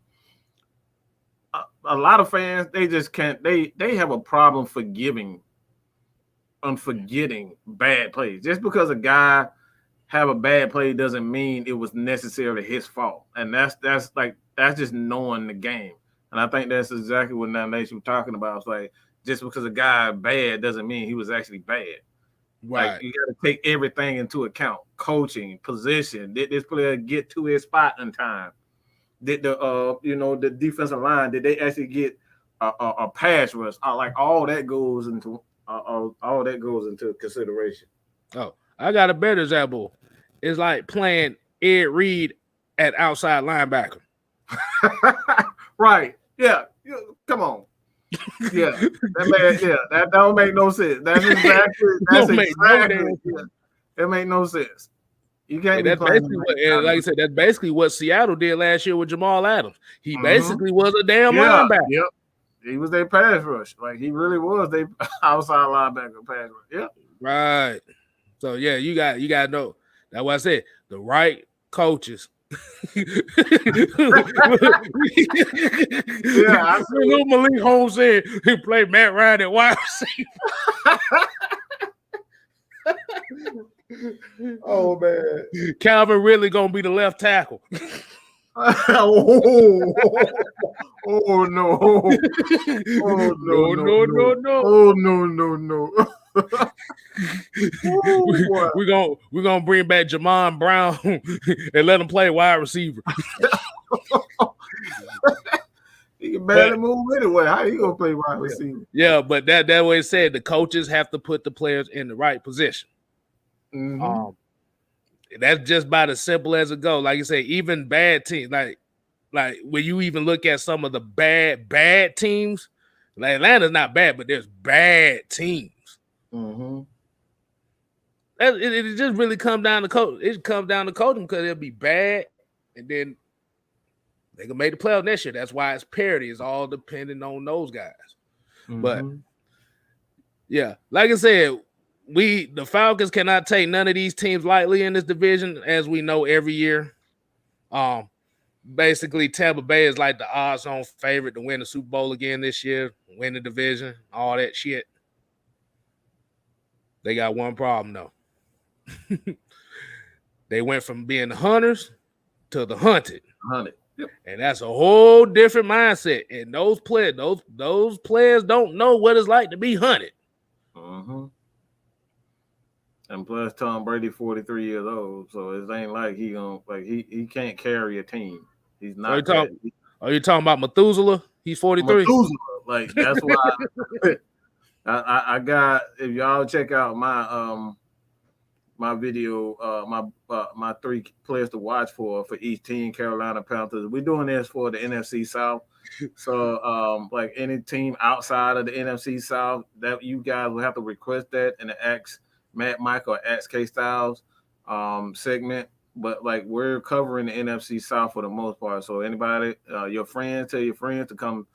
a lot of fans, they just can't, they have a problem forgetting bad plays. Just because a guy have a bad play doesn't mean it was necessarily his fault. And that's just knowing the game. And I think that's exactly what Now Nation was talking about. It's like, just because a guy bad doesn't mean he was actually bad. Right. Like, you got to take everything into account. Coaching, position. Did this player get to his spot in time? Did the defensive line, did they actually get a pass rush? Like, all that goes into consideration. Oh, I got a better example. It's like playing Ed Reed at outside linebacker. Right. Yeah. Come on. Yeah. That don't make no sense. That's exactly it make no sense. You can't be playing like I said, that's basically what Seattle did last year with Jamal Adams. He basically was a damn linebacker. Yep. He was their pass rush. Like, he really was their outside linebacker pass rush. Yeah. Right. So yeah, you got to know. That's what I said. The right coaches. I see. Malik Holmes said he played Matt Ryan at wide receiver. Oh man, Calvin Ridley gonna be the left tackle. Oh no! We're gonna bring back Jamon Brown and let him play wide receiver. He can barely move anyway. How you gonna play wide receiver? Yeah, but that way it said the coaches have to put the players in the right position. That's just about as simple as it goes. Like you say, even bad teams, like when you even look at some of the bad teams, like Atlanta's not bad, but there's bad teams. It just really comes down to coach. It comes down to coaching because it'll be bad, and then they can make the playoffs next year. That's why it's parity. It's all depending on those guys. But yeah, like I said, the Falcons cannot take none of these teams lightly in this division, as we know every year. Basically, Tampa Bay is like the odds-on favorite to win the Super Bowl again this year, win the division, all that shit. They got one problem though. They went from being the hunters to the hunted. Yep. And that's a whole different mindset. And those players don't know what it's like to be hunted. Mm-hmm. And plus, Tom Brady 43 years old, so it ain't like he can't carry a team. He's not. Are you talking about Methuselah? He's 43. Methuselah, like that's why I got. If y'all check out my my video, my 3 players to watch for each team, Carolina Panthers. We're doing this for the NFC South. So like any team outside of the NFC South, that you guys will have to request that in the X Matt Mike or X K Styles segment. But like we're covering the NFC South for the most part. So anybody, your friends, tell your friends to come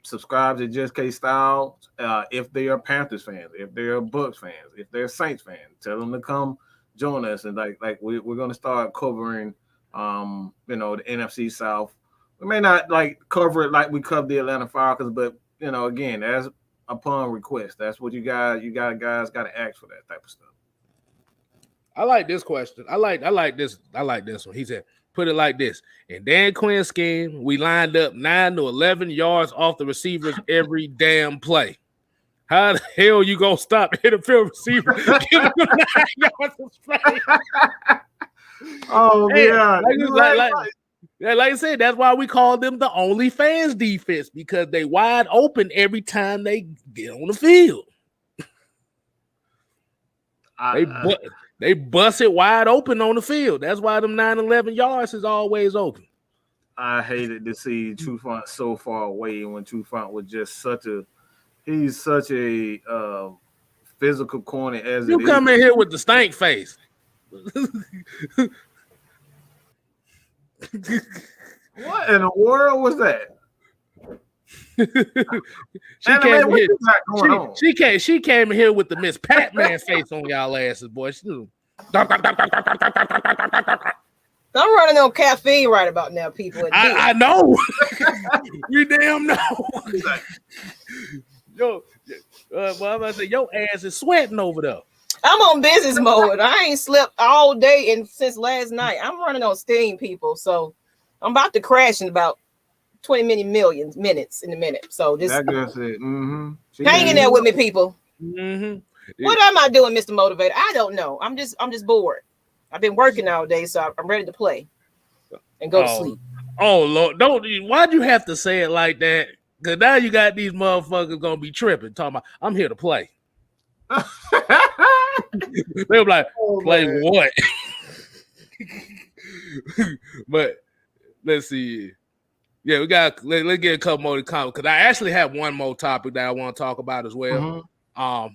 subscribe to Just K Styles. If they are Panthers fans, if they're Bucs fans, if they're Saints fans, tell them to come join us. And like we're gonna start covering the NFC South. We may not like cover it like we cover the Atlanta Falcons, but again, as upon request, that's what guys got to ask for that type of stuff. I like this question. I like this one. He said, put it like this. In Dan Quinn's scheme, we lined up 9 to 11 yards off the receivers every damn play. How the hell you gonna stop the NFL receiver? Give him 9 yards of space. Oh, yeah. Like I said, that's why we call them the only fans defense, because they wide open every time they get on the field. They bust it wide open on the field. That's why them 9-11 yards is always open. I hated to see Trufant so far away when Trufant was just such a physical corner as you come in here with the stank face. What in the world was that? She came in here with the Miss Pat-Man face on y'all asses, boy. I'm running on caffeine right about now, people. I know. You damn know. Yo, I'm about to say your ass is sweating over there. I'm on business mode. I ain't slept all day and since last night. I'm running on steam, people. So I'm about to crash in about 20 minutes in a minute. So just hang in there with me, people. Mm-hmm. What am I doing, Mr. Motivator? I don't know. I'm just bored. I've been working all day, so I'm ready to play and go to sleep. Oh Lord, why'd you have to say it like that? Because now you got these motherfuckers gonna be tripping, talking about I'm here to play. They were like, play man. What? But let's see. Yeah, let's get a couple more comments, because I actually have one more topic that I want to talk about as well. Mm-hmm.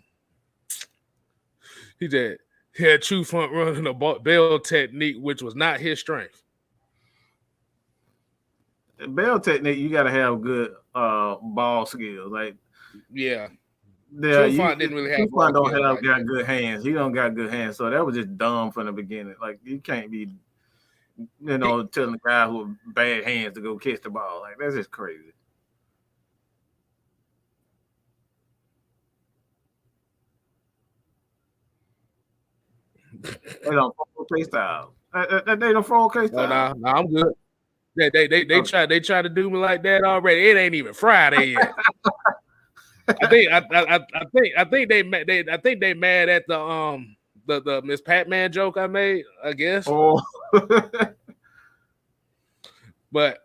He said he had true front running a bell technique, which was not his strength. Bell technique, you got to have good ball skills. Like, yeah. Trufant didn't really have. Trufant got good hands. He don't got good hands, so that was just dumb from the beginning. Like, you can't be, telling the guy who have bad hands to go catch the ball. Like, that's just crazy. They don't follow K style. They don't follow K style. No, I'm good. They try to do me like that already. It ain't even Friday yet. I think they mad at the Miss Pat-Man joke I made, I guess. Oh. But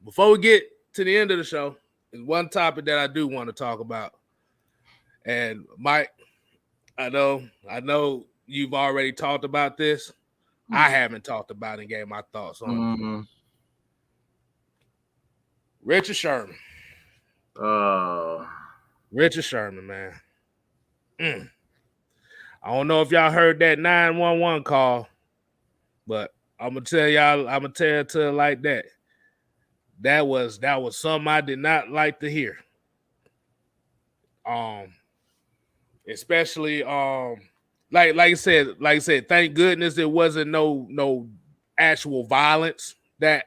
before we get to the end of the show, there's one topic that I do want to talk about. And Mike, I know you've already talked about this. I haven't talked about it and gave my thoughts on it. Richard Sherman. Richard Sherman, man. I don't know if y'all heard that 911 call, but I'm gonna tell it to it like that. That was something I did not like to hear. Especially like I said, thank goodness it wasn't no actual violence that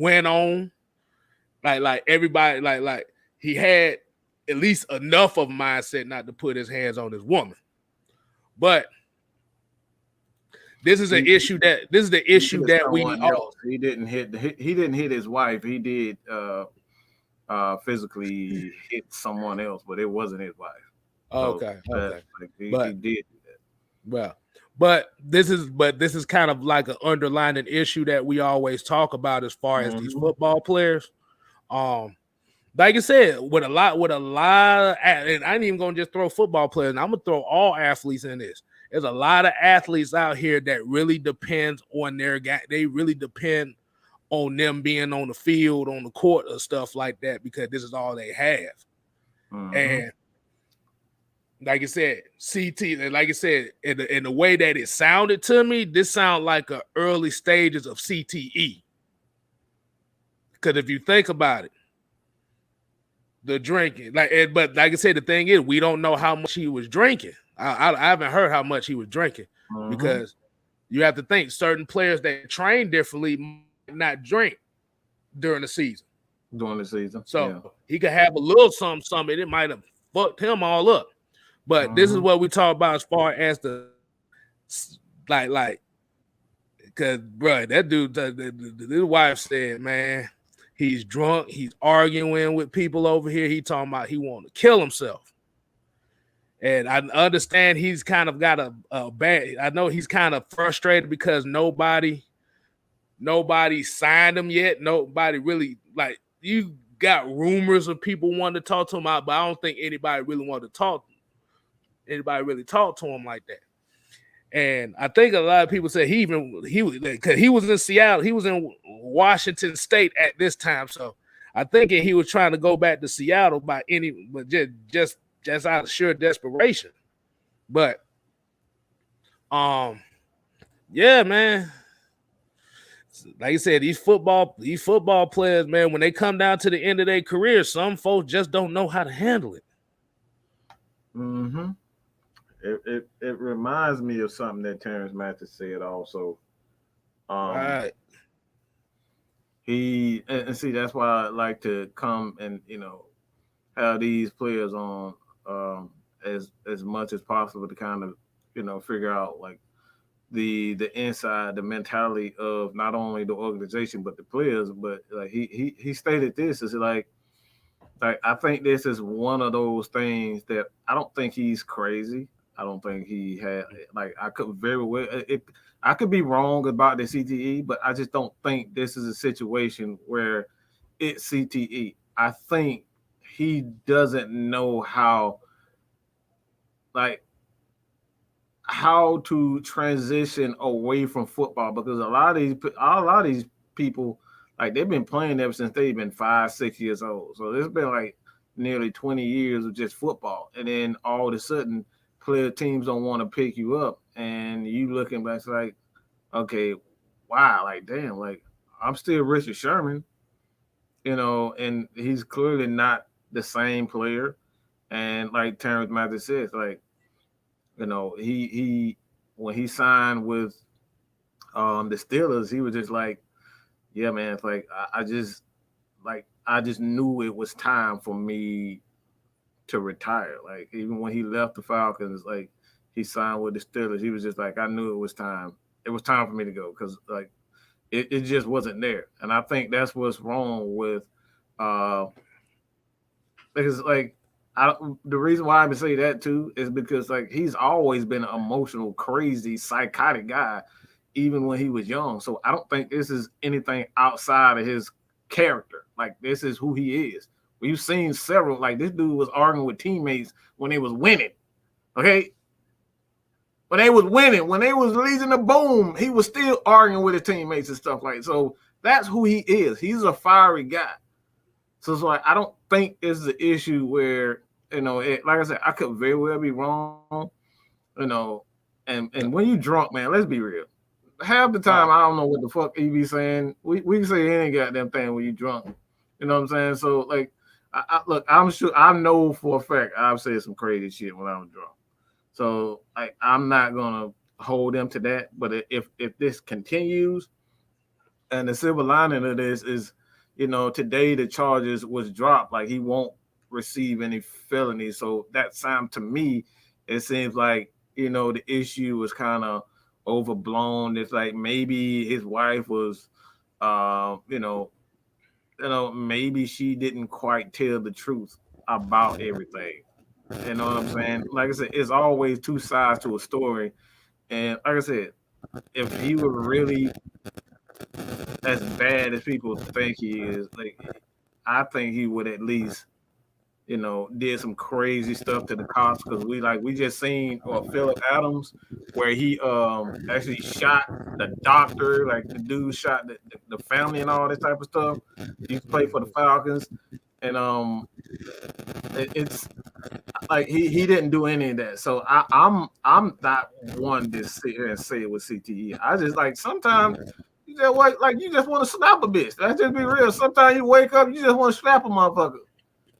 went on. Like everybody, like he had at least enough of a mindset not to put his hands on his woman. But this is the issue that we all. He didn't hit his wife. He did physically hit someone else, but it wasn't his wife. Okay. He did do that. Well, but this is kind of like an underlying issue that we always talk about as far as these football players. Like I said, with a lot, and I ain't even gonna just throw football players. I'm gonna throw all athletes in this. There's a lot of athletes out here that really depends on their guy. They really depend on them being on the field, on the court, or stuff like that, because this is all they have. And like I said, CT, like I said, in the way that it sounded to me, this sounds like the early stages of CTE. Because if you think about it, the drinking, but like I said, the thing is, we don't know how much he was drinking. I haven't heard how much he was drinking, because you have to think certain players that train differently might not drink during the season. So he could have a little something, it might have fucked him all up. But this is what we talk about as far as the because bro, that dude, the wife said, man, he's drunk, he's arguing with people over here. He talking about he want to kill himself. And I understand he's kind of got a bad. I know he's kind of frustrated because nobody signed him yet. Nobody really, you got rumors of people wanting to talk to him out, but I don't think anybody really wanted to talk. Anybody really talk to him like that. And I think a lot of people said he was in Seattle, he was in Washington State at this time. So I think he was trying to go back to Seattle but just out of sheer desperation. But yeah, man. Like I said, these football players, man, when they come down to the end of their career, some folks just don't know how to handle it. It reminds me of something that Terrence Mathis said also. Right. And see, that's why I like to come and have these players on as much as possible to kind of figure out like the inside, the mentality of not only the organization but the players. But like he stated this is like I think this is one of those things that I don't think he's crazy. I don't think he had I could very well I could be wrong about the CTE, but I just don't think this is a situation where it's CTE. I think he doesn't know how to transition away from football, because a lot of these people, like, they've been playing ever since they've been 5-6 years old. So it's been like nearly 20 years of just football, and then all of a sudden player teams don't want to pick you up, and you looking back like, okay, wow, like damn, like I'm still Richard Sherman, and he's clearly not the same player. And like Terrence Mathis says, like, he when he signed with the Steelers, he was just like, yeah, man, it's like I just knew it was time for me to retire. Like, even when he left the Falcons, like he signed with the Steelers, he was just like, I knew it was time. It was time for me to go, because like it just wasn't there. And I think that's what's wrong with because like the reason why I would say that too is because like he's always been an emotional, crazy, psychotic guy, even when he was young. So I don't think this is anything outside of his character. Like, this is who he is. We've seen several, like this dude was arguing with teammates when they was winning. Okay. When they was winning, when they was leading the boom, he was still arguing with his teammates and stuff like that. So that's who he is. He's a fiery guy. So it's like, I don't think this is an issue where, like I said, I could very well be wrong, and when you drunk, man, let's be real. Half the time, I don't know what the fuck he be saying. We can say any goddamn thing when you drunk. You know what I'm saying? So like, look, I'm sure, I know for a fact I've said some crazy shit when I'm drunk. So I'm not gonna hold them to that. But if this continues, and the silver lining of this is, today the charges was dropped. Like, he won't receive any felonies. So that time to me, it seems like, the issue was kind of overblown. It's like maybe his wife was, maybe she didn't quite tell the truth about everything. You know what I'm saying? Like I said, it's always two sides to a story. And like I said, if he were really as bad as people think he is, like I think he would at least, did some crazy stuff to the cops, because we just seen Philip Adams where he actually shot the doctor, like the dude shot the family and all this type of stuff. He played for the Falcons, and it's like he didn't do any of that. So I'm not one to sit here and say it was CTE. I just like sometimes you just want to slap a bitch. Let's just be real. Sometimes you wake up, you just want to slap a motherfucker.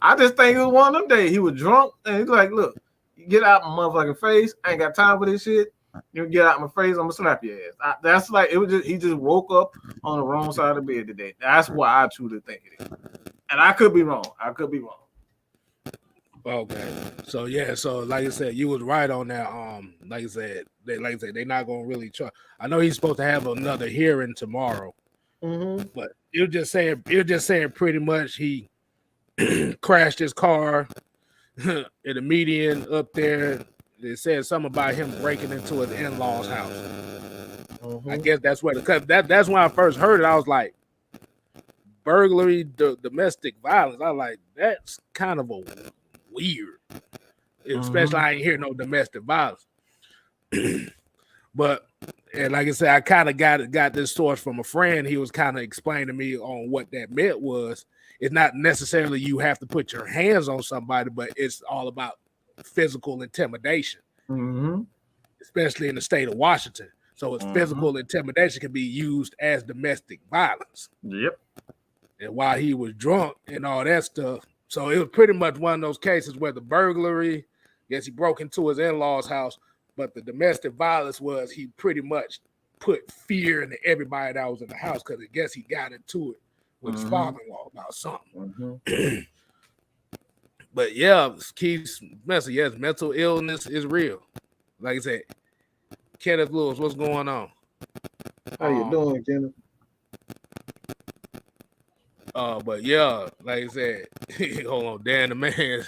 I just think it was one of them days. He was drunk and he's like, look, you get out my motherfucking face. I ain't got time for this shit. You get out my face, I'm gonna slap your ass. That's like it was just he just woke up on the wrong side of the bed today. That's what I truly think it is. And I could be wrong. Okay. So yeah, so like I said, you was right on that. Like I said, they're not gonna really try. I know he's supposed to have another hearing tomorrow. But you're just saying pretty much he crashed his car in the median up there. They said something about him breaking into his in-laws' house. I guess that's where that's when I first heard it. I was like, burglary, domestic violence. I was like, that's kind of a weird. Especially I ain't hear no domestic violence. But and like I said, I kind of got this source from a friend. He was kind of explaining to me on what that meant was. It's not necessarily you have to put your hands on somebody, but it's all about physical intimidation, especially in the state of Washington. So it's physical intimidation can be used as domestic violence. Yep. And while he was drunk and all that stuff, so it was pretty much one of those cases where the burglary, yes, he broke into his in-laws' house, but the domestic violence was he pretty much put fear into everybody that was in the house because I guess he got into it with his father-in-law about something. But yeah, Keith's message, yes, mental illness is real. Like I said, Kenneth Lewis, what's going on? How you doing, Kenneth? But yeah, like I said, hold on, Dan the man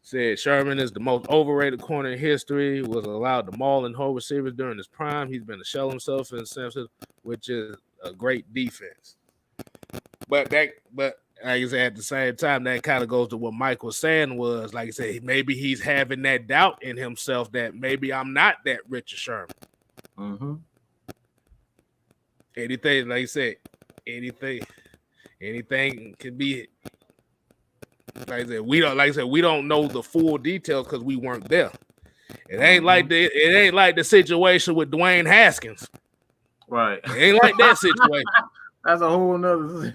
said Sherman is the most overrated corner in history, was allowed to maul and hold receivers during his prime. He's been to shell himself in Samson, which is a great defense. But like I said, at the same time, that kind of goes to what Mike was saying was, like I said, maybe he's having that doubt in himself that maybe I'm not that Richard Sherman. Anything, like I said, anything can be. Like I said, we don't know the full details because we weren't there. It ain't like the situation with Dwayne Haskins. Right. It ain't like that situation. That's a whole nother.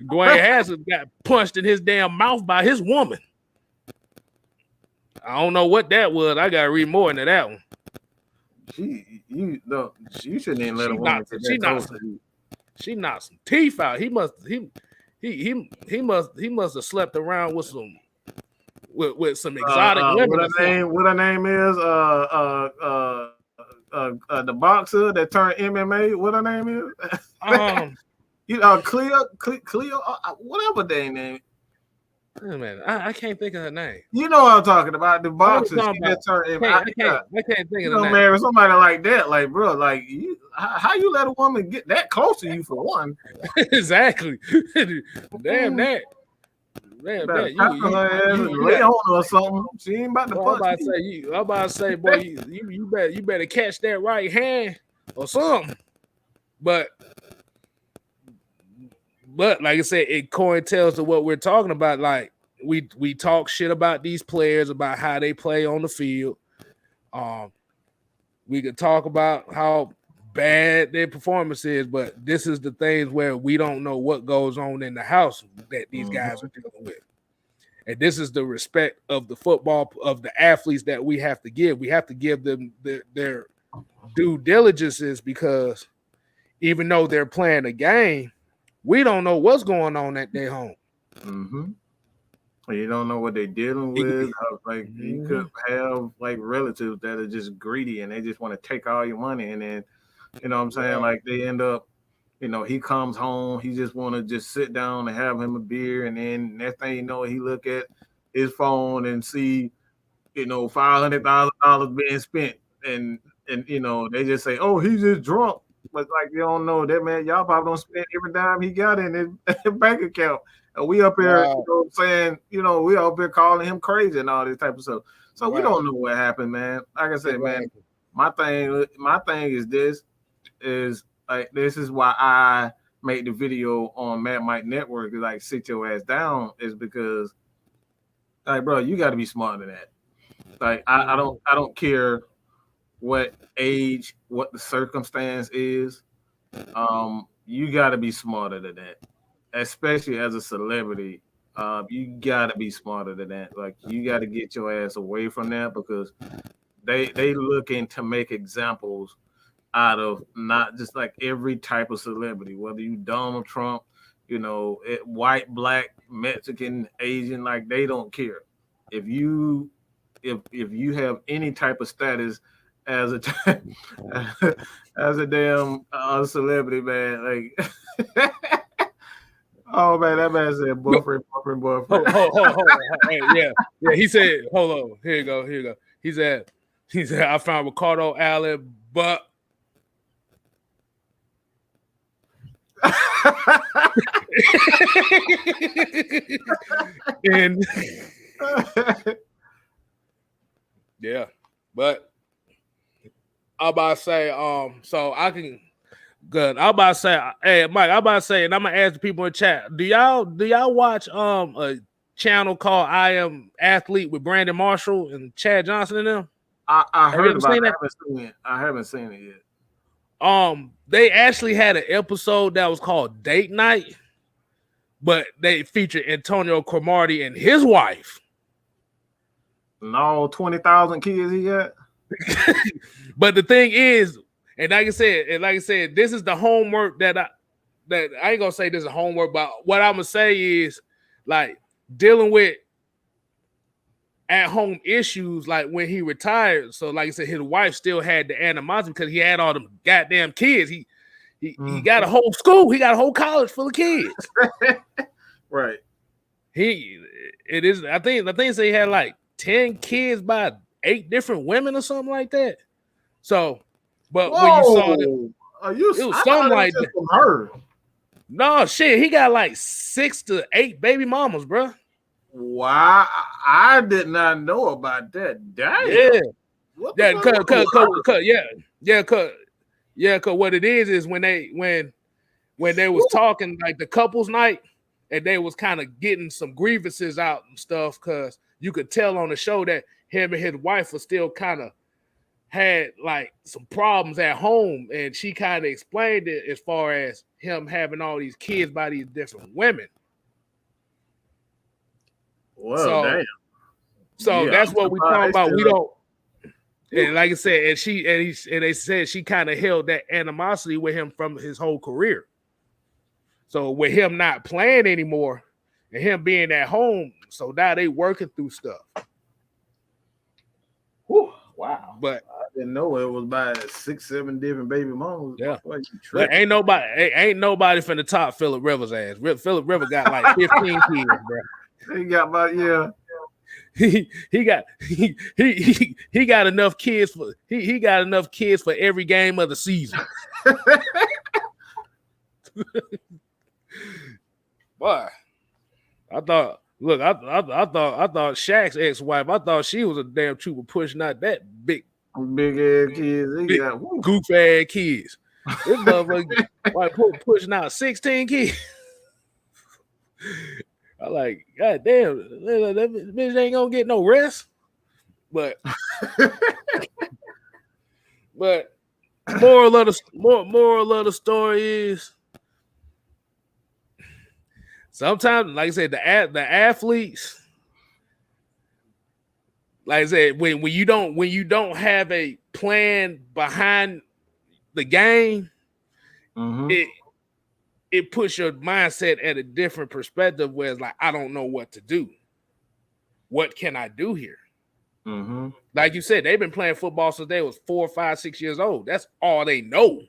Dwayne Haskins got punched in his damn mouth by his woman. I don't know what that was. I gotta read more into that one. You shouldn't even let a woman. She knocked some teeth out. He must have slept around with some exotic women. What her name is? The boxer that turned MMA. What her name is? Cleo, whatever their name. Oh, man, I can't think of her name. You know what I'm talking about? The boxer that turned MMA. I can't think of her name. Man, somebody like that, like bro, like how you let a woman get that close to you for one? Exactly. Damn that. Man, you lay on her or something. She ain't about to punch. I'm about to say, boy, you better catch that right hand or something. But like I said, it cointells to what we're talking about. Like we talk shit about these players, about how they play on the field. We could talk about how bad their performance is, but this is the things where we don't know what goes on in the house that these guys are dealing with. And this is the respect of the football, of the athletes that we have to give. We have to give them their due diligences, because even though they're playing a game, we don't know what's going on at their home. You don't know what they're dealing with. Like you could have like relatives that are just greedy and they just want to take all your money, and then you know what I'm saying, like they end up, you know, he comes home, he just want to just sit down and have him a beer, and then next thing you know, he look at his phone and see, you know, $500,000 being spent, and you know they just say, oh, he's just drunk, but like you don't know that man, y'all probably don't spend every dime he got in his bank account. And we up here, you know what I'm saying, you know, we up here calling him crazy and all this type of stuff. So we don't know what happened, man. Like I said, man, my thing is this is like this is why I made the video on Mad Mike Network, like sit your ass down, is because like bro, you gotta be smarter than that. Like I don't care what age, what the circumstance is. You gotta be smarter than that. Especially as a celebrity, you gotta be smarter than that. Like you gotta get your ass away from that because they looking to make examples out of not just like every type of celebrity, whether you Donald Trump, you know, white, black, Mexican, Asian, like they don't care. If you have any type of status as a as a damn celebrity, man, like. Oh man, that man said boyfriend. Hold. Hey, yeah. He said, hold on. Here you go. He said, I found Ricardo Allen, but and yeah, but I'm about to say, so I can. Good. I'm about to say, hey Mike, I'm about to say, and I'm gonna ask the people in chat. Do y'all watch a channel called I Am Athlete with Brandon Marshall and Chad Johnson in them? I heard about it. I haven't seen it yet. They actually had an episode that was called Date Night, but they featured Antonio Cromartie and his wife. And all 20,000 kids he got. But the thing is, and like I said, this is the homework that I ain't gonna say this is homework, but what I'm gonna say is like dealing with at-home issues, like when he retired. So, like I said, his wife still had the animosity because he had all them goddamn kids. He got a whole school, he got a whole college full of kids. Right. I think so he had like 10 kids by 8 different women or something like that. So. But when you saw it, it was something like that. From her. No shit, he got like 6 to 8 baby mamas, bro. Wow, I did not know about that. Damn. Cause what it is when they was talking like the couples night, and they was kind of getting some grievances out and stuff, cause you could tell on the show that him and his wife were still kind of had like some problems at home, and she kind of explained it as far as him having all these kids by these different women. Well, damn. So that's what we talking about. We don't, and like I said, and they said she kind of held that animosity with him from his whole career. So with him not playing anymore and him being at home, so now they working through stuff. Whew. Wow, but I didn't know it was by 6, 7 different baby mamas. Yeah, but ain't nobody finna top Phillip Rivers' ass. Phillip Rivers got like 15 kids, bro. He got about he got enough kids for he got enough kids for every game of the season. Boy, I thought Shaq's ex-wife, I thought she was a damn trooper pushing out that big ass kids. Big goof ass kids. This motherfucker pushing out 16 kids. I like, God damn, that bitch ain't gonna get no rest. But moral of the story is sometimes, like I said, the athletes, like I said, when you don't have a plan behind the game, it puts your mindset at a different perspective where it's like, I don't know what to do. what can I do here? Mm-hmm. Like you said, they've been playing football since they was 4, 5, 6 years old. That's all they know.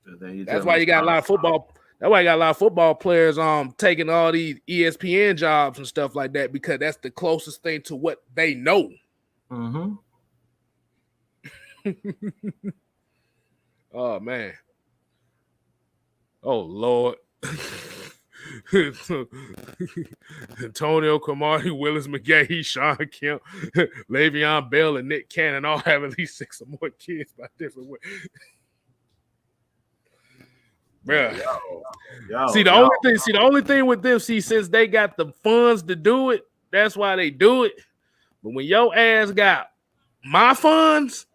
That's why you got a lot of football. That's why you got a lot of football players taking all these ESPN jobs and stuff like that, because that's the closest thing to what they know. Mm-hmm. Oh man. Oh Lord. Antonio Cromartie, Willis McGahee, Sean Kemp, Le'Veon Bell, and Nick Cannon all have at least 6 or more kids by different ways. Bruh. See, the only thing with them, since they got the funds to do it, that's why they do it. But when your ass got my funds,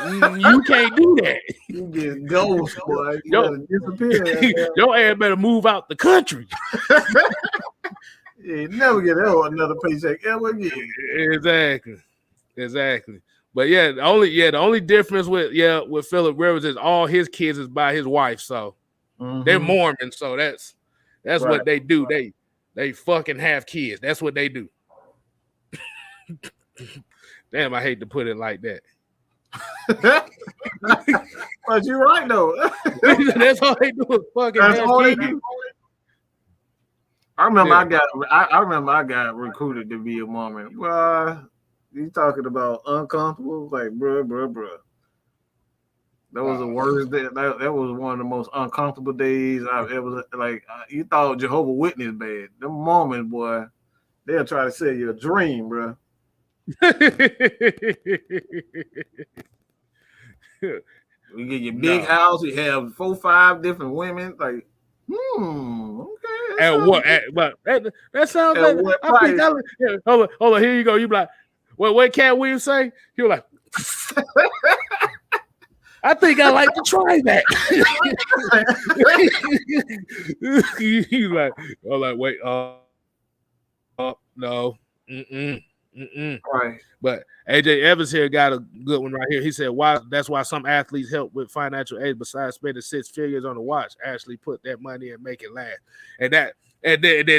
you can't do that. You get ghost, boy. You gotta disappear. Your ass better move out the country. You never get another paycheck ever again. Exactly. But the only difference with Phillip Rivers is all his kids is by his wife, so they're Mormon, so that's right. What they do. They fucking have kids. That's what they do. Damn, I hate to put it like that. But you're right though. That's all they do. Fucking that's all they do. I remember I got recruited to be a Mormon. Well, you talking about uncomfortable? Like, bruh. That was the worst day. That was one of the most uncomfortable days I've ever. Like, you thought Jehovah Witness bad. Them Mormons, boy, they'll try to sell you a dream, bro. You get your big house. You have 4, 5 different women. Like, okay. At what? That sounds like. What I think hold on. Here you go. You be like, what Cat Williams say? He was like, I think I like to try that. He's like, wait, no, Right. But AJ Evans here got a good one right here. He said, that's why some athletes help with financial aid besides spending 6 figures on a watch, actually put that money and make it last. And then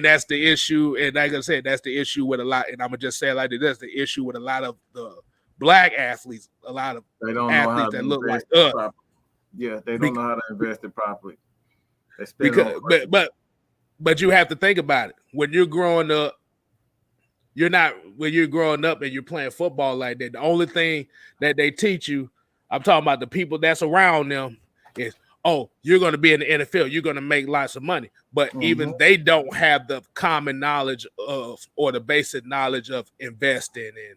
that's the issue. And like I said, that's the issue with a lot. And I'm gonna just say it like this: that's the issue with a lot of the black athletes. A lot of they don't athletes know how that to look like us. Yeah, they don't know how to invest it properly. But you have to think about it. When you're growing up, when you're growing up and you're playing football like that, the only thing that they teach you, I'm talking about the people that's around them, is, oh, you're going to be in the NFL. You're going to make lots of money. But even they don't have the common knowledge of, or the basic knowledge of investing in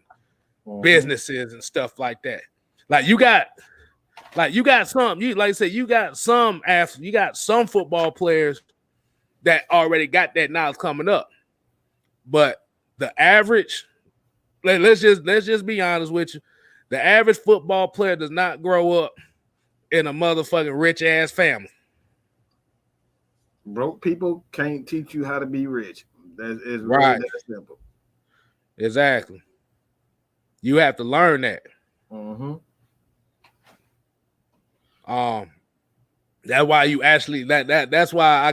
businesses and stuff like that. You got some athletes, you got some football players that already got that knowledge coming up. But the average, let's just be honest with you. The average football player does not grow up in a motherfucking rich ass family. Broke people can't teach you how to be rich. That is right. Really that simple. Exactly. You have to learn that. That's why you actually that's why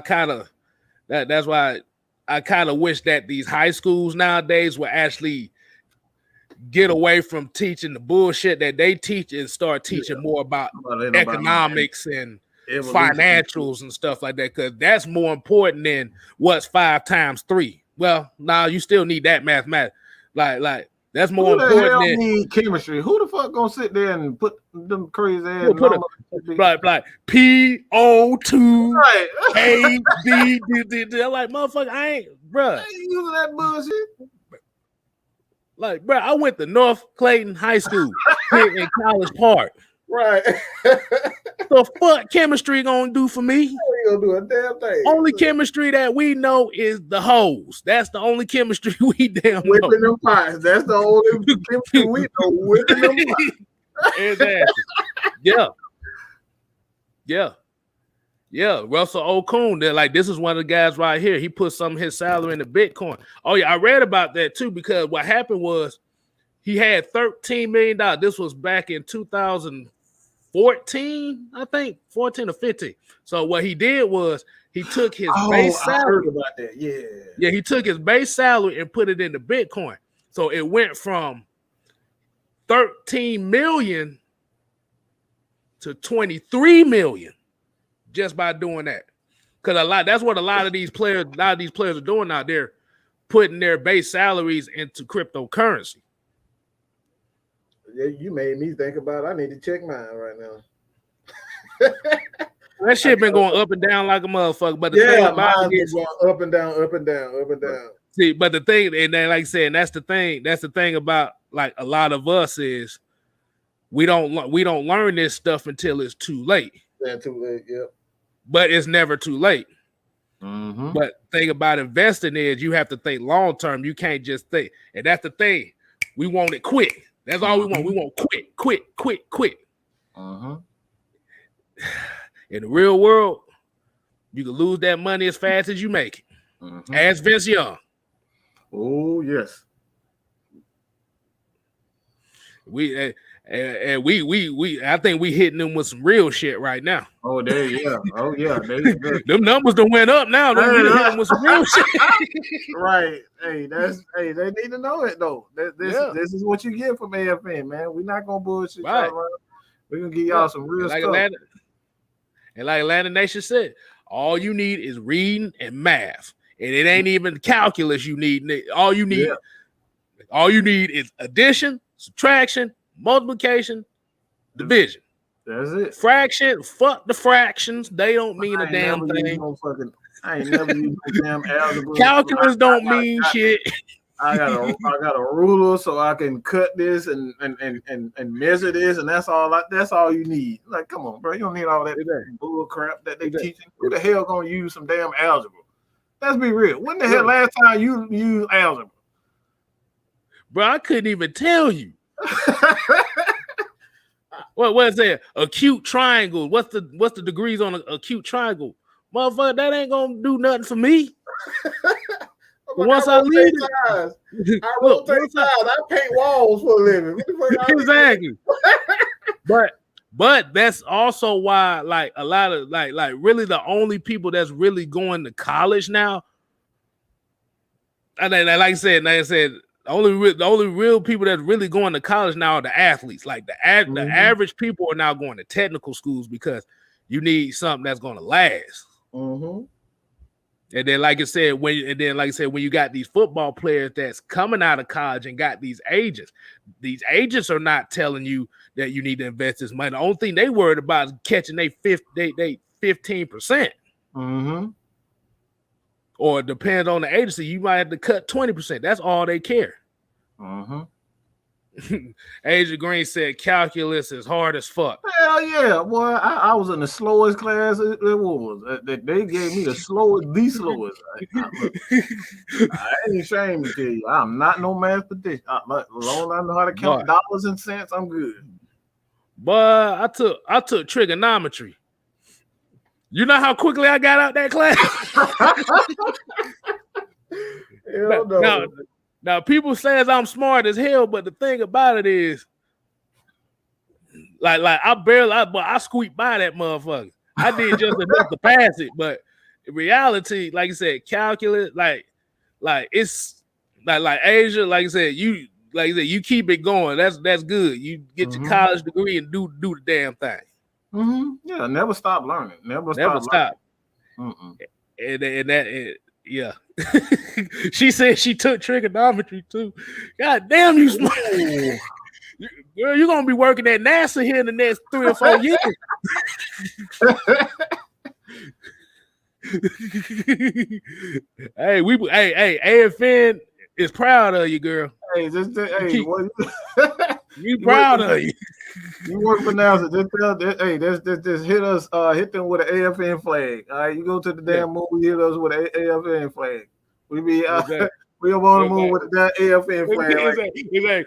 I kind of wish that these high schools nowadays will actually get away from teaching the bullshit that they teach and start teaching more about economics and financials and stuff like that, because that's more important than what's 5 times 3. Well, now you still need that mathematics. Like that's more important than need chemistry. Who the fuck gonna sit there and put them crazy ass like PO2 right. A B D. They're like, motherfucker, I ain't using that bullshit. Like, bro, I went to North Clayton High School here in College Park. Right. The fuck chemistry gonna do for me? You gonna do a damn thing. Only chemistry that we know is the hose. That's the only chemistry we damn know. Whipping them pies. That's the only chemistry we know. Whipping them pies. Exactly. Yeah. Russell Okung, they're like, this is one of the guys right here. He put some of his salary into Bitcoin. Oh yeah, I read about that too, because what happened was he had $13 million. This was back in 2004 14, I think 14 or 15. So what he did was he took his base salary. I heard about that. Yeah, he took his base salary and put it into Bitcoin. So it went from 13 million to 23 million just by doing that. Because that's what a lot of these players are doing out there, putting their base salaries into cryptocurrency. Yeah, you made me think about it. I need to check mine right now. That shit been going up and down like a motherfucker. But the thing about it is going up and down, up and down, up and down. See, but the thing, and then like I said, that's the thing about like a lot of us is we don't learn this stuff until it's too late. Yeah, too late. Yep. But it's never too late. Mm-hmm. But the thing about investing is you have to think long term. You can't just think, and that's the thing. We want it quick. That's all we want. We want quick. Uh-huh. In the real world, you can lose that money as fast as you make it. Mm-hmm. As Vince Young. Oh yes. We I think we hitting them with some real shit right now. Oh, yeah. Them numbers done went up now. They hitting them with some real shit. Right. Hey, they need to know it though. This is what you get from AFN, man. We're not gonna bullshit y'all around. We're gonna give y'all some real stuff. And like Atlanta Nation said, all you need is reading and math. And it ain't even calculus you need. All you need is addition, subtraction, multiplication, division. That's it. Fraction, fuck the fractions. They don't mean a damn thing. I ain't never used no damn algebra. Calculus don't mean shit. I got a ruler so I can cut this and measure this, and that's all you need. Like, come on, bro. You don't need all that bull crap that they teaching. Who the hell gonna use some damn algebra? Let's be real. When the hell last time you used algebra? Bro, I couldn't even tell you. What is that? Acute triangle. What's the degrees on an acute triangle? Motherfucker, that ain't gonna do nothing for me. Once I leave I rotate sides. I paint walls for a living. Exactly. But that's also why, like, a lot of like really the only people that's really going to college now. And like I said, the only real people that's really going to college now are the athletes. Like the average people are now going to technical schools because you need something that's going to last. Mm-hmm. And then, like I said, when you got these football players that's coming out of college and got these agents are not telling you that you need to invest this money. The only thing they worried about is catching they 15%. Mm-hmm. Or it depends on the agency, you might have to cut 20%. That's all they care. Mm-hmm. Agent Green said calculus is hard as fuck. Hell yeah, boy! I was in the slowest class it was. They gave me the slowest. I ain't ashamed to tell you, I'm not no mathematician. As long as I know how to count dollars and cents, I'm good. But I took trigonometry. You know how quickly I got out that class? Hell no. Now, people says I'm smart as hell, but the thing about it is, like I squeaked by that motherfucker. I did just enough to pass it, but in reality, like I said, calculus, like it's like Asia, like I said, you keep it going. That's good. You get your college degree and do the damn thing. Mm-hmm. Yeah, never stop learning. Never stop. Yeah. She said she took trigonometry too. God damn, you smart. Girl, you're gonna be working at NASA here in the next 3 or 4 years. Hey, AFN is proud of you, girl. Hey, We proud of you. You work for NASA. Just hit them with an AFN flag. All right, you go to the damn movie, hit us with an AFN flag. We be we up on the move with that AFN flag.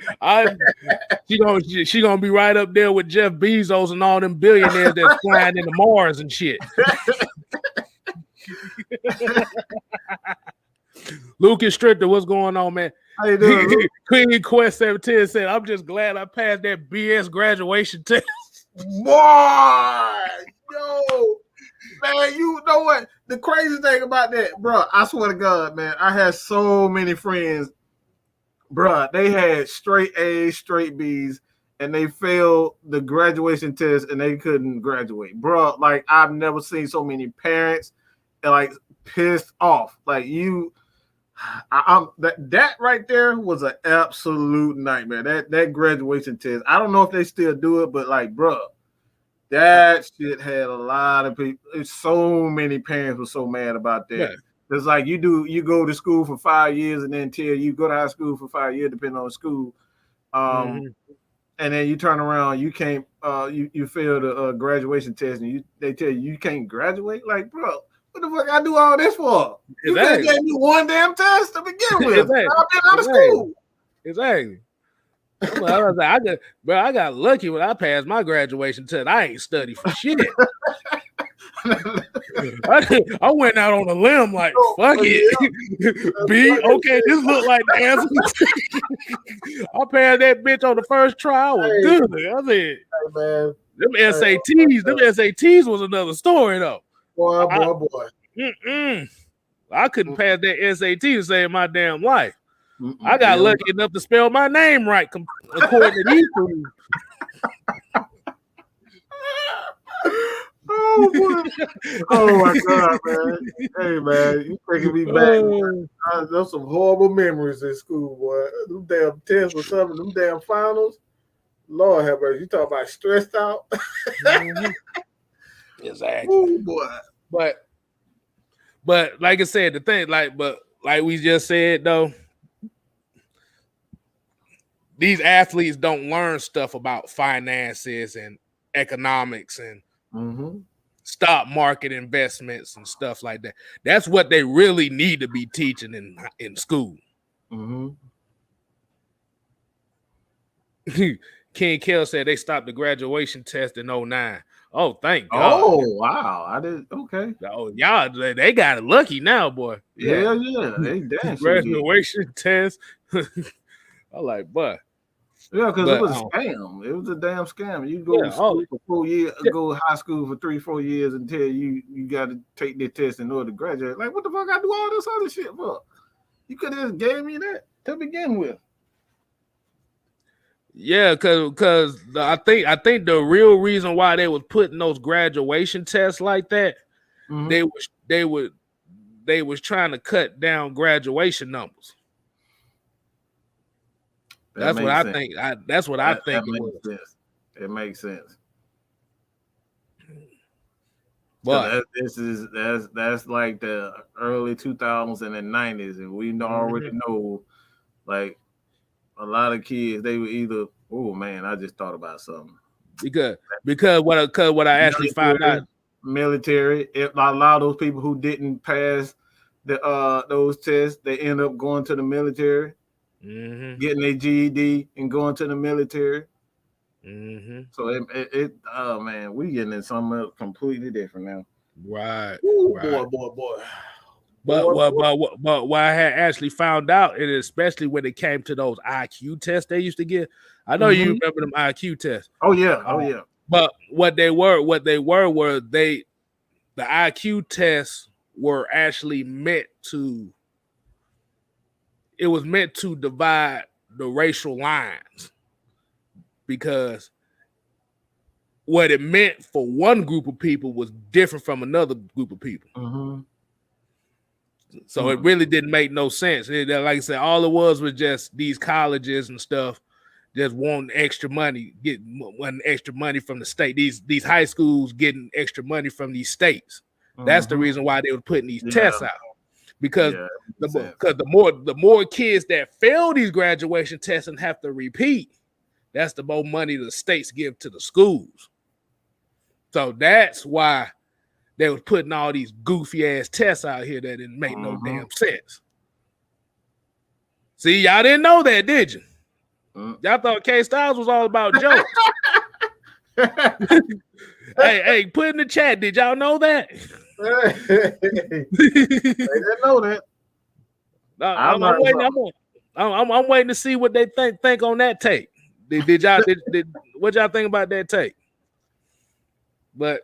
She gonna be right up there with Jeff Bezos and all them billionaires that's flying into Mars and shit. Lucas Strichter, what's going on, man? How you doing? Queen Quest 17 said, "I'm just glad I passed that BS graduation test." Boy, yo, man, you know what? The crazy thing about that, bro, I swear to God, man, I had so many friends, bro, they had straight A's, straight B's, and they failed the graduation test and they couldn't graduate. Bro, like, I've never seen so many parents like pissed off. Like, that right there was an absolute nightmare. That graduation test. I don't know if they still do it, but like, bro, that shit had a lot of people. So many parents were so mad about that. Yeah. It's like you go to school for 5 years and then you go to high school for 5 years, depending on the school. And then you turn around, you can't. You fail the graduation test, and they tell you can't graduate. Like, bro. What the fuck I do all this for? You could have gave me one damn test to begin with. Exactly. I've been out of school. Exactly. I got lucky when I passed my graduation test. I ain't studied for shit. I went out on a limb like, fuck it. B, okay, this look like the answer. I passed that bitch on the first try. I was good. I said, man, them SATs was another story though. Boy. I couldn't pass that SAT to save my damn life. I got lucky enough to spell my name right according to these two. Oh my God, man. Hey, man, you taking me back. Those some horrible memories in school, boy. Them damn tests or something, them damn finals. Lord have mercy. You talk about stressed out. Exactly. Ooh, boy. But like I said, the thing, like we just said though, these athletes don't learn stuff about finances and economics and stock market investments and stuff like that. That's what they really need to be teaching in school. King Kell said they stopped the graduation test in 2009. Oh, thank God. Oh, wow. I did. Okay. Oh, y'all, they got it lucky now, boy. Yeah. They graduation test. I like, but. Yeah, because it was a scam. It was a damn scam. You go to school for 4 years, go to high school for 3-4 years until you got to take the test in order to graduate. Like, what the fuck I do all this other shit for? You could have just gave me that to begin with. Yeah, because I think the real reason why they was putting those graduation tests like that, they was trying to cut down graduation numbers. That's what I think. That's what I think it was. It makes sense. But that's like the early 2000s and the 90s, and we already know, like, a lot of kids, they were either, oh man, I just thought about something. Because what I actually found out, military, a lot of those people who didn't pass those tests, they end up going to the military, getting their GED and going to the military. So it oh man, we getting in something completely different now. Right. Ooh, right. Boy. But what I had actually found out, and especially when it came to those IQ tests they used to get. I know you remember them IQ tests. Oh yeah. But what they were the IQ tests were actually meant to divide the racial lines, because what it meant for one group of people was different from another group of people. So it really didn't make no sense. Like I said, all it was just these colleges and stuff just wanting extra money, wanting extra money from the state. These high schools getting extra money from these states. That's the reason why they were putting these tests out. Because the more kids that fail these graduation tests and have to repeat, that's the more money the states give to the schools. So that's why they was putting all these goofy ass tests out here that didn't make no damn sense. See, y'all didn't know that, did you? Y'all thought K-Styles was all about jokes. hey, put in the chat. Did y'all know that? They didn't know that. I'm waiting to see what they think on that tape. Did what y'all think about that tape? But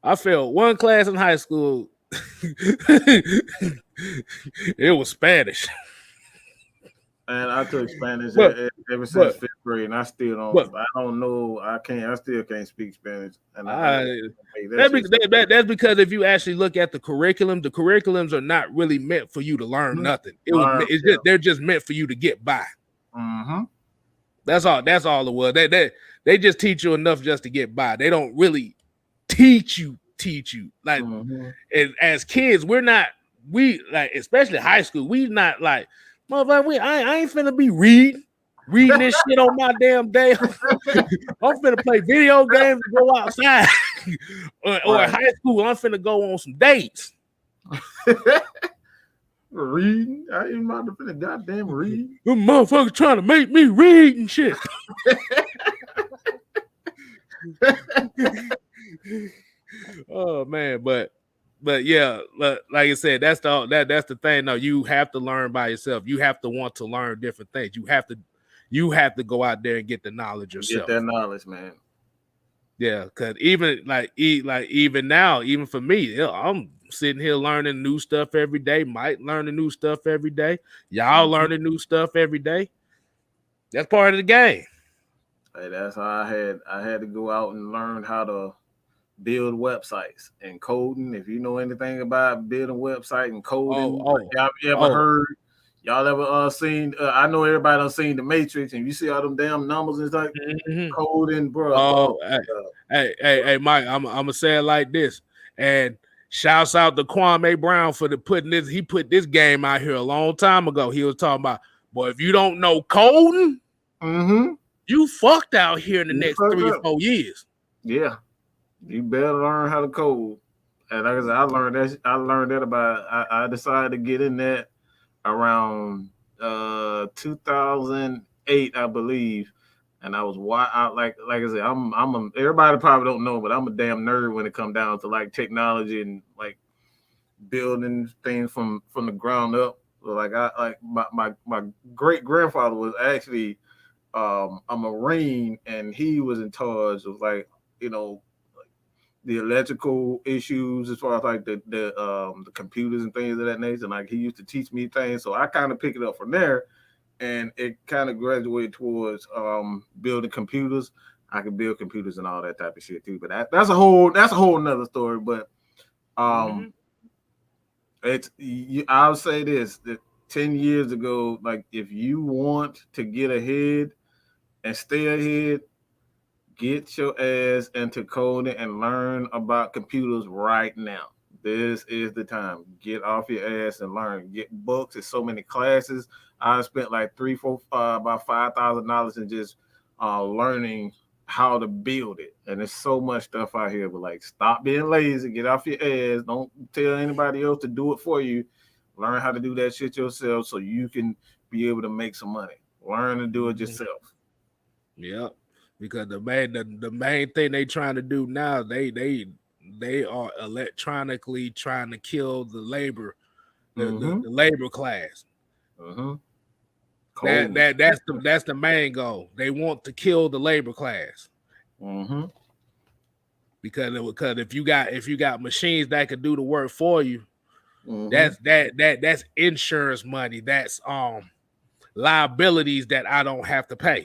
I failed one class in high school. It was Spanish. And I took Spanish ever since 5th grade, and I still don't. I don't know. I still can't speak Spanish. And that's because if you actually look at the curriculums are not really meant for you to learn nothing. They're just meant for you to get by. Mm-hmm. That's all it was. They just teach you enough just to get by. They don't really teach you. Like, and as kids, especially high school, we not like, motherfucker, I ain't finna be reading this shit on my damn day. I'm finna play video games and go outside. or in high school, I'm finna go on some dates. Reading? I ain't about to finna goddamn read. The motherfucker trying to make me read and shit. Oh man, but yeah, like I said, that's the thing. No, you have to learn by yourself. You have to want to learn different things. You have to go out there and get the knowledge yourself. Get that knowledge, man. Yeah, because even now, even for me, I'm sitting here learning new stuff every day. Mike learning new stuff every day. Y'all learning new stuff every day. That's part of the game. Hey, that's how I had to go out and learn how to build websites and coding. If you know anything about building website and coding, y'all ever seen? I know everybody done seen The Matrix, and you see all them damn numbers and stuff. Coding, bro. Hey, Mike, I'm gonna say it like this, and shouts out to Kwame Brown for putting this. He put this game out here a long time ago. He was talking about, boy, if you don't know coding, you fucked out here in the next 3 or 4 years. Yeah. You better learn how to code. And like I said, I learned that about I decided to get in that around 2008, I believe. And I was like I said, everybody probably don't know, but I'm a damn nerd when it comes down to like technology and like building things from the ground up. Like my great grandfather was actually a Marine, and he was in charge of like, the electrical issues as far as like the computers and things of that nature. And like he used to teach me things, so I kind of picked it up from there, and it kind of graduated towards building computers. I can build computers and all that type of shit too. But that's a whole nother story. But I'll say this: that 10 years ago, like if you want to get ahead and stay ahead, get your ass into coding and learn about computers right now. This is the time. Get off your ass and learn. Get books. There's so many classes. I spent like about $5,000 in just learning how to build it. And there's so much stuff out here. But like, stop being lazy. Get off your ass. Don't tell anybody else to do it for you. Learn how to do that shit yourself so you can be able to make some money. Learn to do it yourself. Yep. Because the main thing they trying to do now, they are electronically trying to kill the labor, the labor class. That's the main goal. They want to kill the labor class. Because if you got machines that can do the work for you, that's insurance money. That's liabilities that I don't have to pay.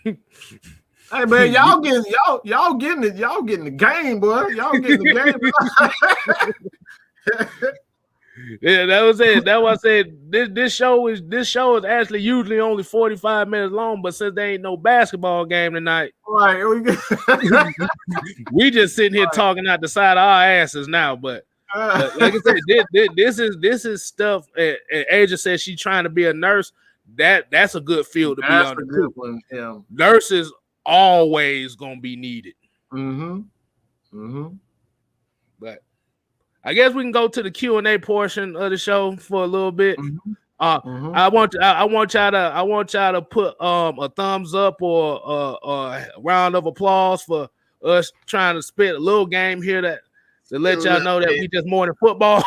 Hey man, y'all getting the game, boy. Y'all getting the game. Yeah, that was it. That's why I said this show is actually usually only 45 minutes long, but since there ain't no basketball game tonight, right? We just sitting here talking out the side of our asses now. But like I said, this is stuff. Aja said she's trying to be a nurse. That's a good field to be on. A good one. Yeah. Nurses always gonna be needed. But I guess we can go to the Q&A portion of the show for a little bit. I want y'all to put a thumbs up or a round of applause for us trying to spit a little game here to let y'all know that we just more than football.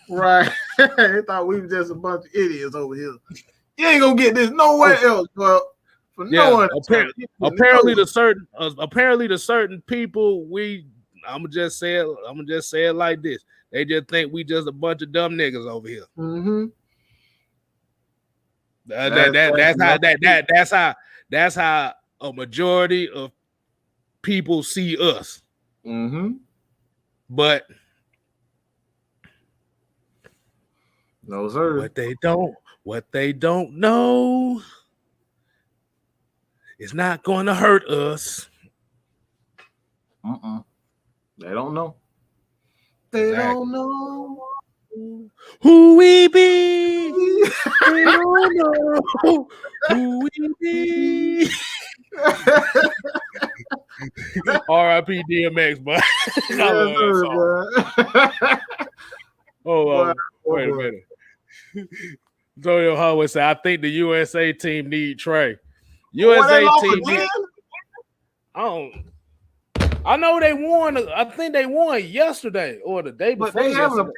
Right. They thought we were just a bunch of idiots over here. You ain't gonna get this nowhere else, bro. For no one. Apparently, the certain people I'm gonna just say it like this. They just think we just a bunch of dumb niggas over here. Mm-hmm. That's how a majority of people see us. Mm-hmm. But no, sir. What they don't know is not going to hurt us. They don't know. They don't know who we be. They don't know who we be. R.I.P. DMX, but wait a minute. Antonio Howard said, I think the USA team need Trey. USA team. I know they won. I think they won yesterday or the day before. They definitely,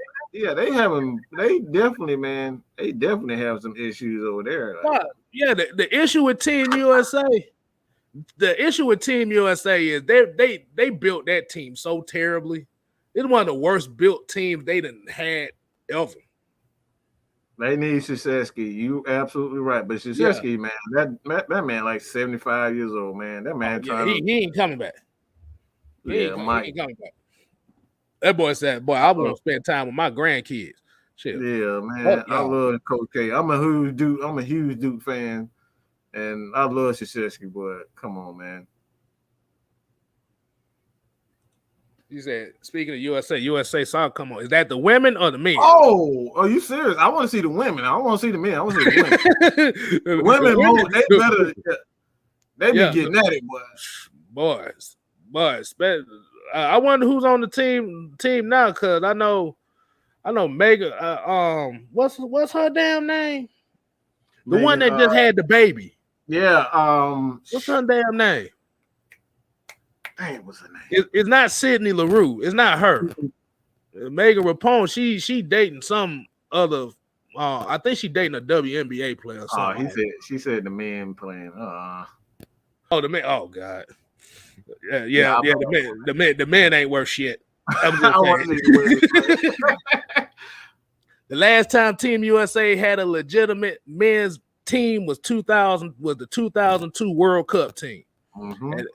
man. They definitely have some issues over there. Like. Yeah, the issue with Team USA. The issue with Team USA is they built that team so terribly. It's one of the worst built teams they done had ever. They need Krzyzewski. You absolutely right. But Krzyzewski, man, that man like 75 years old, man. That man he ain't coming back. He ain't coming back. That boy said, "Boy, I want to spend time with my grandkids." Shit. Yeah, man. I love Coach K. I'm a huge Duke fan, and I love Krzyzewski, boy. Come on, man. You said, speaking of USA South, come on. Is that the women or the men? Oh, are you serious? I want to see the women. I don't want to see the men. I want to see the women. They be getting at it, boys. I wonder who's on the team now, because I know Megan. What's her damn name? The one that just had the baby. Yeah. What's her damn name? Dang, what's her name? It's not Sydney LaRue. It's not her. Megan Rapone. She dating some other. I think she dating a WNBA player. Oh, she said the men playing. Oh, the men. Oh God. Yeah. The men ain't worth shit. The last time Team USA had a legitimate men's team was the 2002 World Cup team, and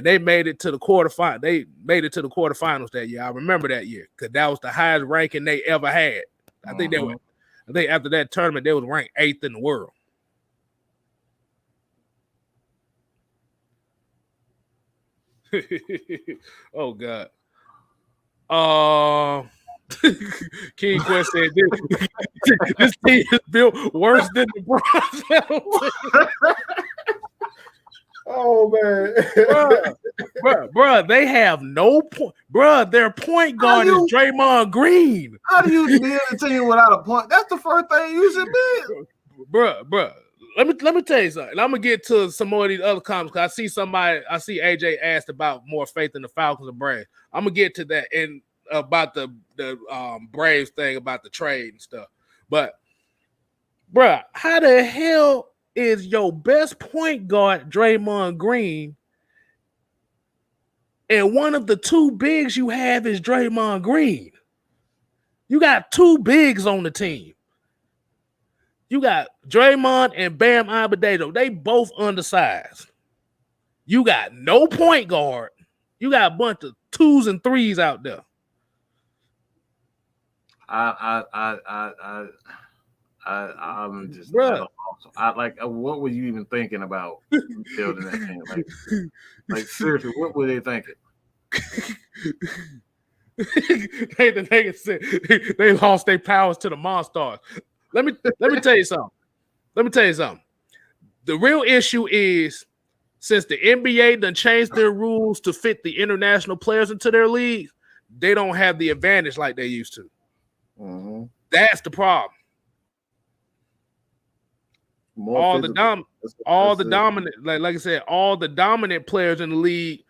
they made it to the quarterfinal. They made it to the quarterfinals that year. I remember that year because that was the highest ranking they ever had. I think after that tournament they was ranked 8th in the world. Oh God. King Quest said this team is built worse than the Bronx. Oh man, bruh, they have no point. Bruh, their point guard is Draymond Green. How do you build a team without a point? That's the first thing you should build. Bruh. Let me tell you something. I'm gonna get to some more of these other comments because I see AJ asked about more faith in the Falcons and Braves. I'm gonna get to that and about the Braves thing about the trade and stuff. But bruh, how the hell is your best point guard Draymond Green and one of the two bigs you have is Draymond Green? You got two bigs on the team. You got Draymond and Bam Adebayo. They both undersized. You got no point guard. You got a bunch of 2s and 3s out there. I'm just what were you even thinking about building that team? Like seriously, what were they thinking? They lost their powers to the Monstars. Let me tell you something. The real issue is since the NBA done changed their rules to fit the international players into their leagues, they don't have the advantage like they used to. Mm-hmm. That's the problem. All the dominant, like I said, all the dominant players in the league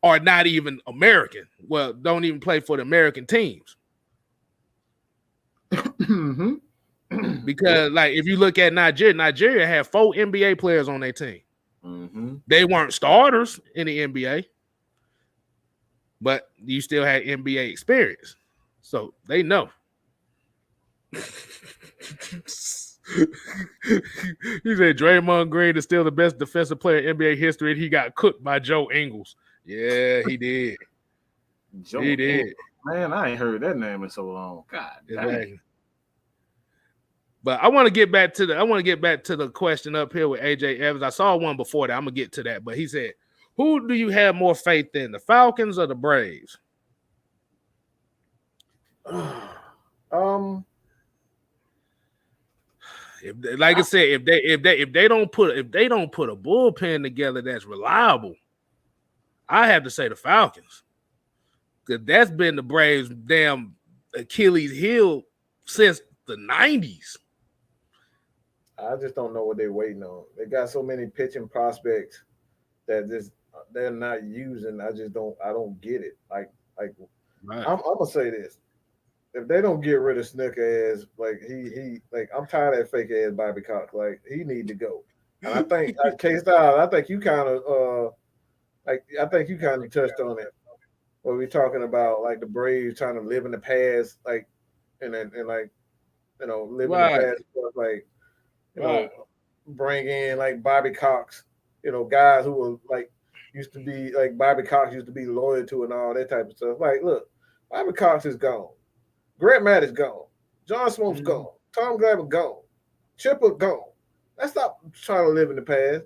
are not even American. Well, don't even play for the American teams. Because like if you look at Nigeria had 4 NBA players on their team. They weren't starters in the NBA, but you still had NBA experience, so they know. He said Draymond Green is still the best defensive player in NBA history, and he got cooked by Joe Ingles. Yeah, he did. He did. Man, I ain't heard that name in so long. God dang. But I want to get back to the question up here with AJ Evans. I saw one before that. I'm gonna get to that. But he said, who do you have more faith in, the Falcons or the Braves? Like I said, if they don't put a bullpen together that's reliable, I have to say the Falcons. Because that's been the Braves' damn Achilles heel since the 90s. I just don't know what they're waiting on. They got so many pitching prospects that they're not using. I don't get it. Like right. I'm gonna say this. If they don't get rid of Snook ass, like he I'm tired of that fake ass Bobby Cox. Like he need to go. And I think K-Style, I think you kind of touched on it. When we're talking about like the Braves trying to live in the past, like and like live right. in the past, like bring in like Bobby Cox, guys who were like used to be like Bobby Cox used to be loyal to and all that type of stuff. Like, look, Bobby Cox is gone. Grant Matt is gone. John Smoltz gone. Tom Glavine gone. Chipper gone. Let's stop trying to live in the past.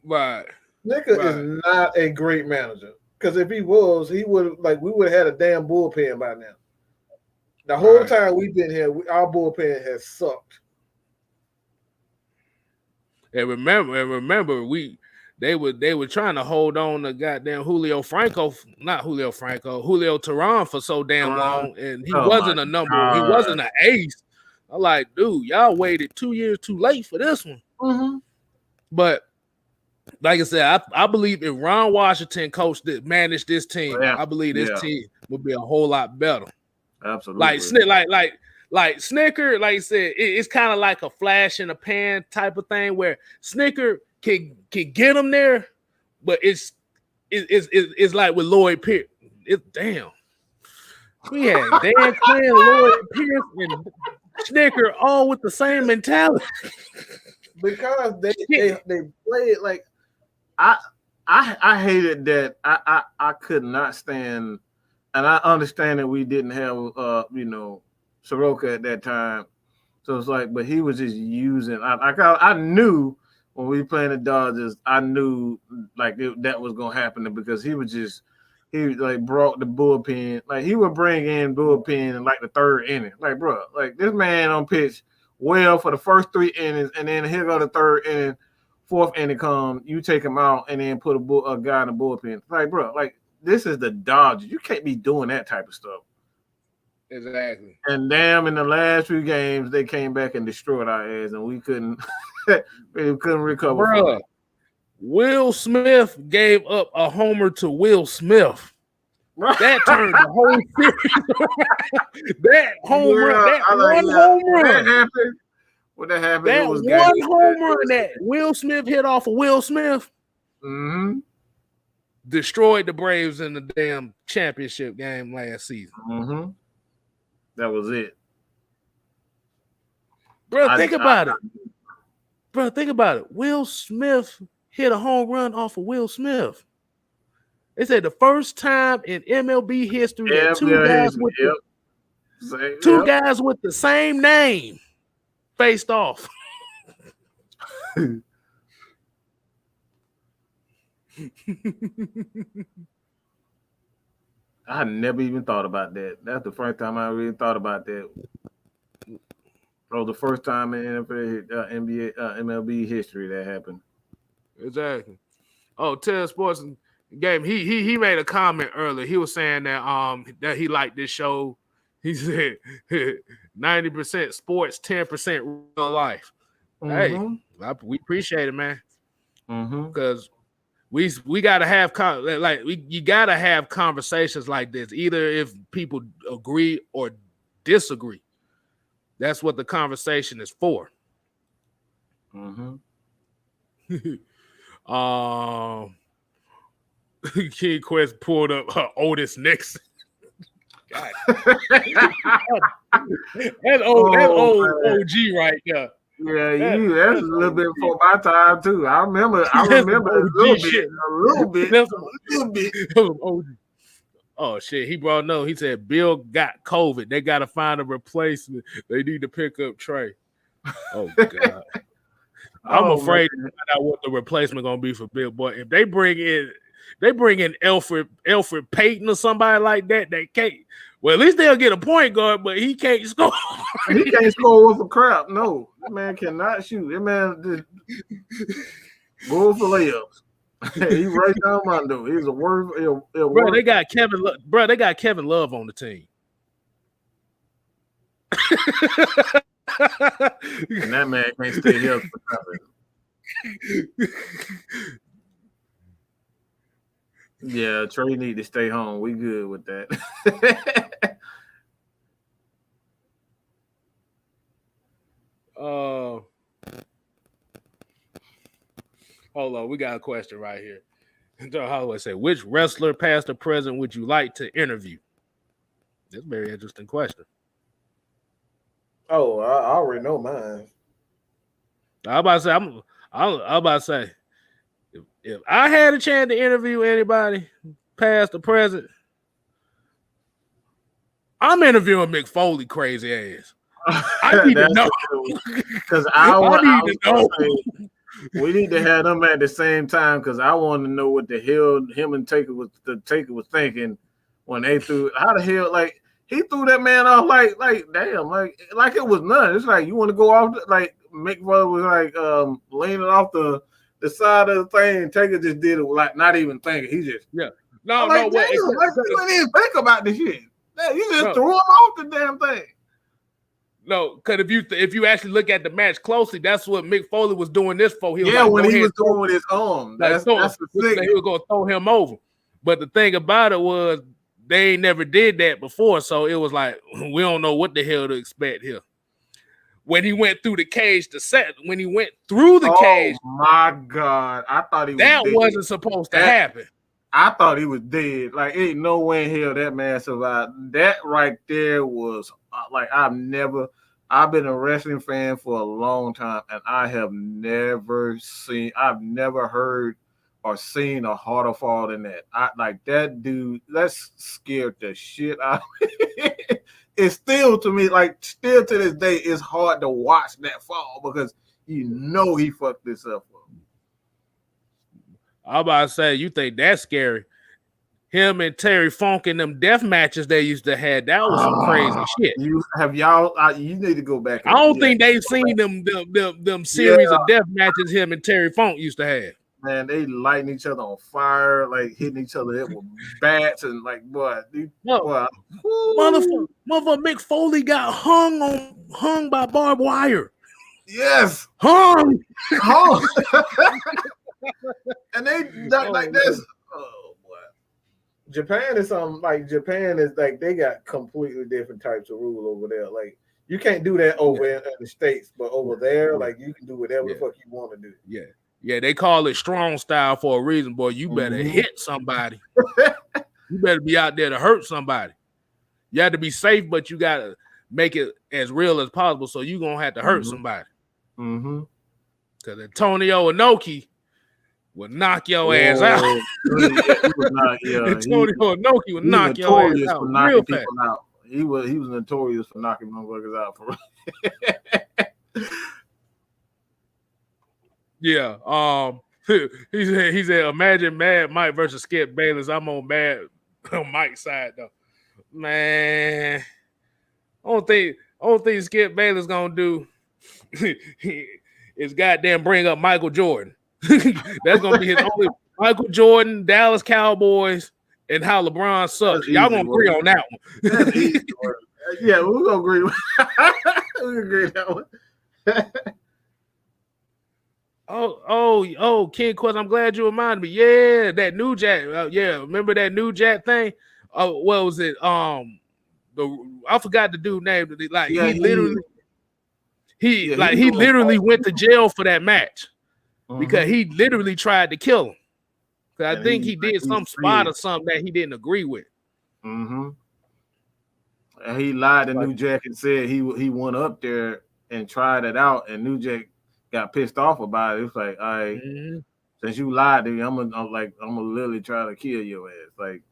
Right. Nicka is not a great manager. Because if he was, we would have had a damn bullpen by now. The whole time we've been here, our bullpen has sucked. And remember, they were trying to hold on to goddamn Julio Teheran for so damn long, and he wasn't a number. God. He wasn't an ace. I'm like, dude, y'all waited 2 years too late for this one. Mm-hmm. But like I said, I believe if Ron Washington coached managed this team, I believe this team would be a whole lot better. Absolutely. Like Snicker, like I said, it's kind of like a flash in the pan type of thing where Snicker can get them there, but it's like with Lloyd Pierce. Damn. We had Dan Quinn, Lloyd Pierce, and Snicker all with the same mentality. Because they play it like I hated that. I could not stand, and I understand that we didn't have Soroka at that time. So it's like, but he was just using. I knew when we playing the Dodgers, I knew like that was gonna happen because he like brought the bullpen. Like he would bring in bullpen in like the third inning. Like, bro, like this man on pitch well for the first 3 innings, and then he'll go to third inning, fourth inning come, you take him out, and then put a guy in the bullpen. Like, bro, like this is the Dodgers. You can't be doing that type of stuff. Exactly. And damn, in the last few games, they came back and destroyed our ass, and we couldn't recover. Bruh, Will Smith gave up a homer to Will Smith. That turned the whole series around. That home run, home run. What that happened? That was one home run that Will Smith hit off of Will Smith destroyed the Braves in the damn championship game last season. Mm-hmm. That was it. Bro, think about it. Bro, think about it. Will Smith hit a home run off of Will Smith. They said the first time in MLB history that two guys with the same name faced off. I never even thought about that. That's the first time I really thought about that. Bro, the first time in MLB history that happened. Exactly. Oh, Ted Sports Game. He made a comment earlier. He was saying that he liked this show. He said 90% sports, 10% real life. Hey, we appreciate it, man. Because we gotta have you gotta have conversations like this, either if people agree or disagree. That's what the conversation is for. King Quest pulled up Otis Nixon. God. That's old OG right there. Yeah, that's a little bit before my time too. I remember a little bit. Oh shit, he brought no. He said Bill got COVID. They got to find a replacement. They need to pick up Trey. Oh God, I'm afraid to find out what the replacement gonna be for Bill. Boy, if they bring in Alfred Payton or somebody like that, they can't. Well, at least they'll get a point guard, but he can't score. He can't score with a crap. No, that man cannot shoot. That man just go for layups. He right down Mondo. He's a word. Bro, they got Kevin. They got Kevin Love on the team. And that man can't stay healthy for nothing. Yeah, Trey need to stay home. We good with that. Hold on, we got a question right here. Joe Holloway said, "Which wrestler, past or present, would you like to interview?" That's a very interesting question. Oh, I already know mine. I'm about to say, if I had a chance to interview anybody, past or present, I'm interviewing Mick Foley, crazy ass. I need to know because I need to know. We need to have them at the same time because I want to know what the hell him and Taker was thinking when they threw. How the hell he threw that man off like damn like it was nothing. It's like you want to go off like Mick Foley was leaning off the side of the thing. And Taker just did it like not even thinking. He just you didn't even think about this shit. You just threw him off the damn thing. No, because if you actually look at the match closely, that's what Mick Foley was doing this for. He was when he was doing with his arm. That's the thing. He was going to throw him over. But the thing about it was they never did that before, so it was like we don't know what the hell to expect here. When he went through the cage cage. Oh my God! I thought he was that dead. Wasn't supposed to happen. I thought he was dead. Like ain't no way in hell that man survived. That right there was like I've been a wrestling fan for a long time, and I've never heard or seen a harder fall than that. Like that dude, that scared the shit out of me. It's still to me, still to this day, it's hard to watch that fall because he fucked this up. I'm about to say, you think that's scary? Him and Terry Funk in them death matches they used to have, that was some crazy shit. You need to go back. I don't think they've seen them series of death matches him and Terry Funk used to have. Man, they lighting each other on fire, like hitting each other with bats and motherfucker Mick Foley got hung by barbed wire. Yes, hung. And they like this. Oh boy, Japan is they got completely different types of rule over there. Like you can't do that over in the States, but over there, you can do whatever the fuck you want to do. Yeah, they call it strong style for a reason, boy. You better hit somebody. You better be out there to hurt somebody. You have to be safe, but you gotta make it as real as possible. So you're gonna have to hurt somebody. Because Antonio Inoki will knock your ass out. Antonio Inoki will knock your ass out real fast. He was notorious for knocking motherfuckers out for Yeah. He said, imagine Mad Mike versus Skip Bayless. I'm on Mike's side though. Man, I don't think Skip Bayless gonna do is goddamn bring up Michael Jordan. That's gonna be his only Michael Jordan, Dallas Cowboys, and how LeBron sucks. Y'all gonna agree on that one. That's easy. Yeah, we're gonna agree. We agree on that one. Oh, King Quest, I'm glad you reminded me. Yeah, that New Jack. Remember that New Jack thing? Oh, what was it? I forgot the dude's name. He literally He literally went to jail for that match because he literally tried to kill him. Because I think he did some spot or something that he didn't agree with. Mm-hmm. And he lied to New Jack and said he went up there and tried it out, and New Jack got pissed off about it. It's like, all right, since you lied to me, I'm gonna literally try to kill your ass. Like,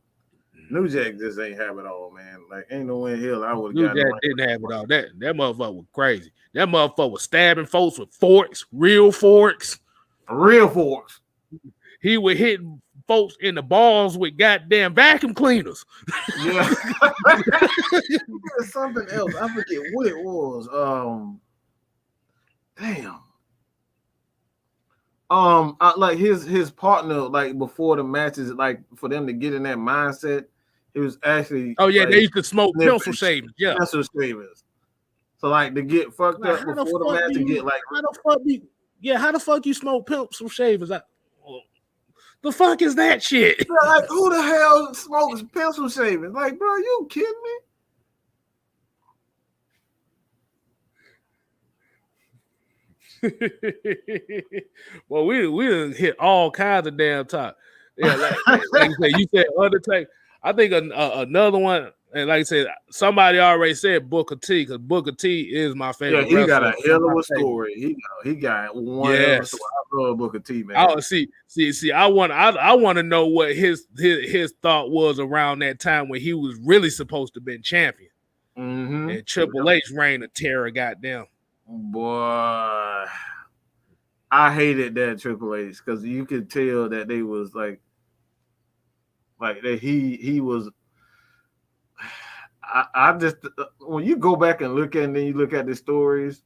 New Jack just ain't have it all, man. Like, ain't no way in hell I would have got. New Jack didn't have it all. That motherfucker was crazy. That motherfucker was stabbing folks with forks, real forks. Real forks. He was hitting folks in the balls with goddamn vacuum cleaners. Yeah. Something else. I forget what it was. Damn. Like his partner, like before the matches, like for them to get in that mindset, it was actually. Oh yeah, like, they used to smoke pencil shavings. Yeah, pencil shavings. So like to get fucked up before the match and get like. How the fuck you smoke pencil shavings? The fuck is that shit? Bro, like, who the hell smokes pencil shavings? Like, bro, you kidding me? Well, we done hit all kinds of damn top. Yeah, like you said, Undertaker. I think another one, and like I said, somebody already said Booker T, because Booker T is my favorite. Yeah, he got a hell of a story. He got one. Yes. I love Booker T, man. Oh, see. I want to know what his thought was around that time when he was really supposed to have been champion. Mm-hmm. And Triple H reign of terror, goddamn. Boy, I hated that Triple H because you could tell that they was like that he was. I just when you go back and look at it, and then you look at the stories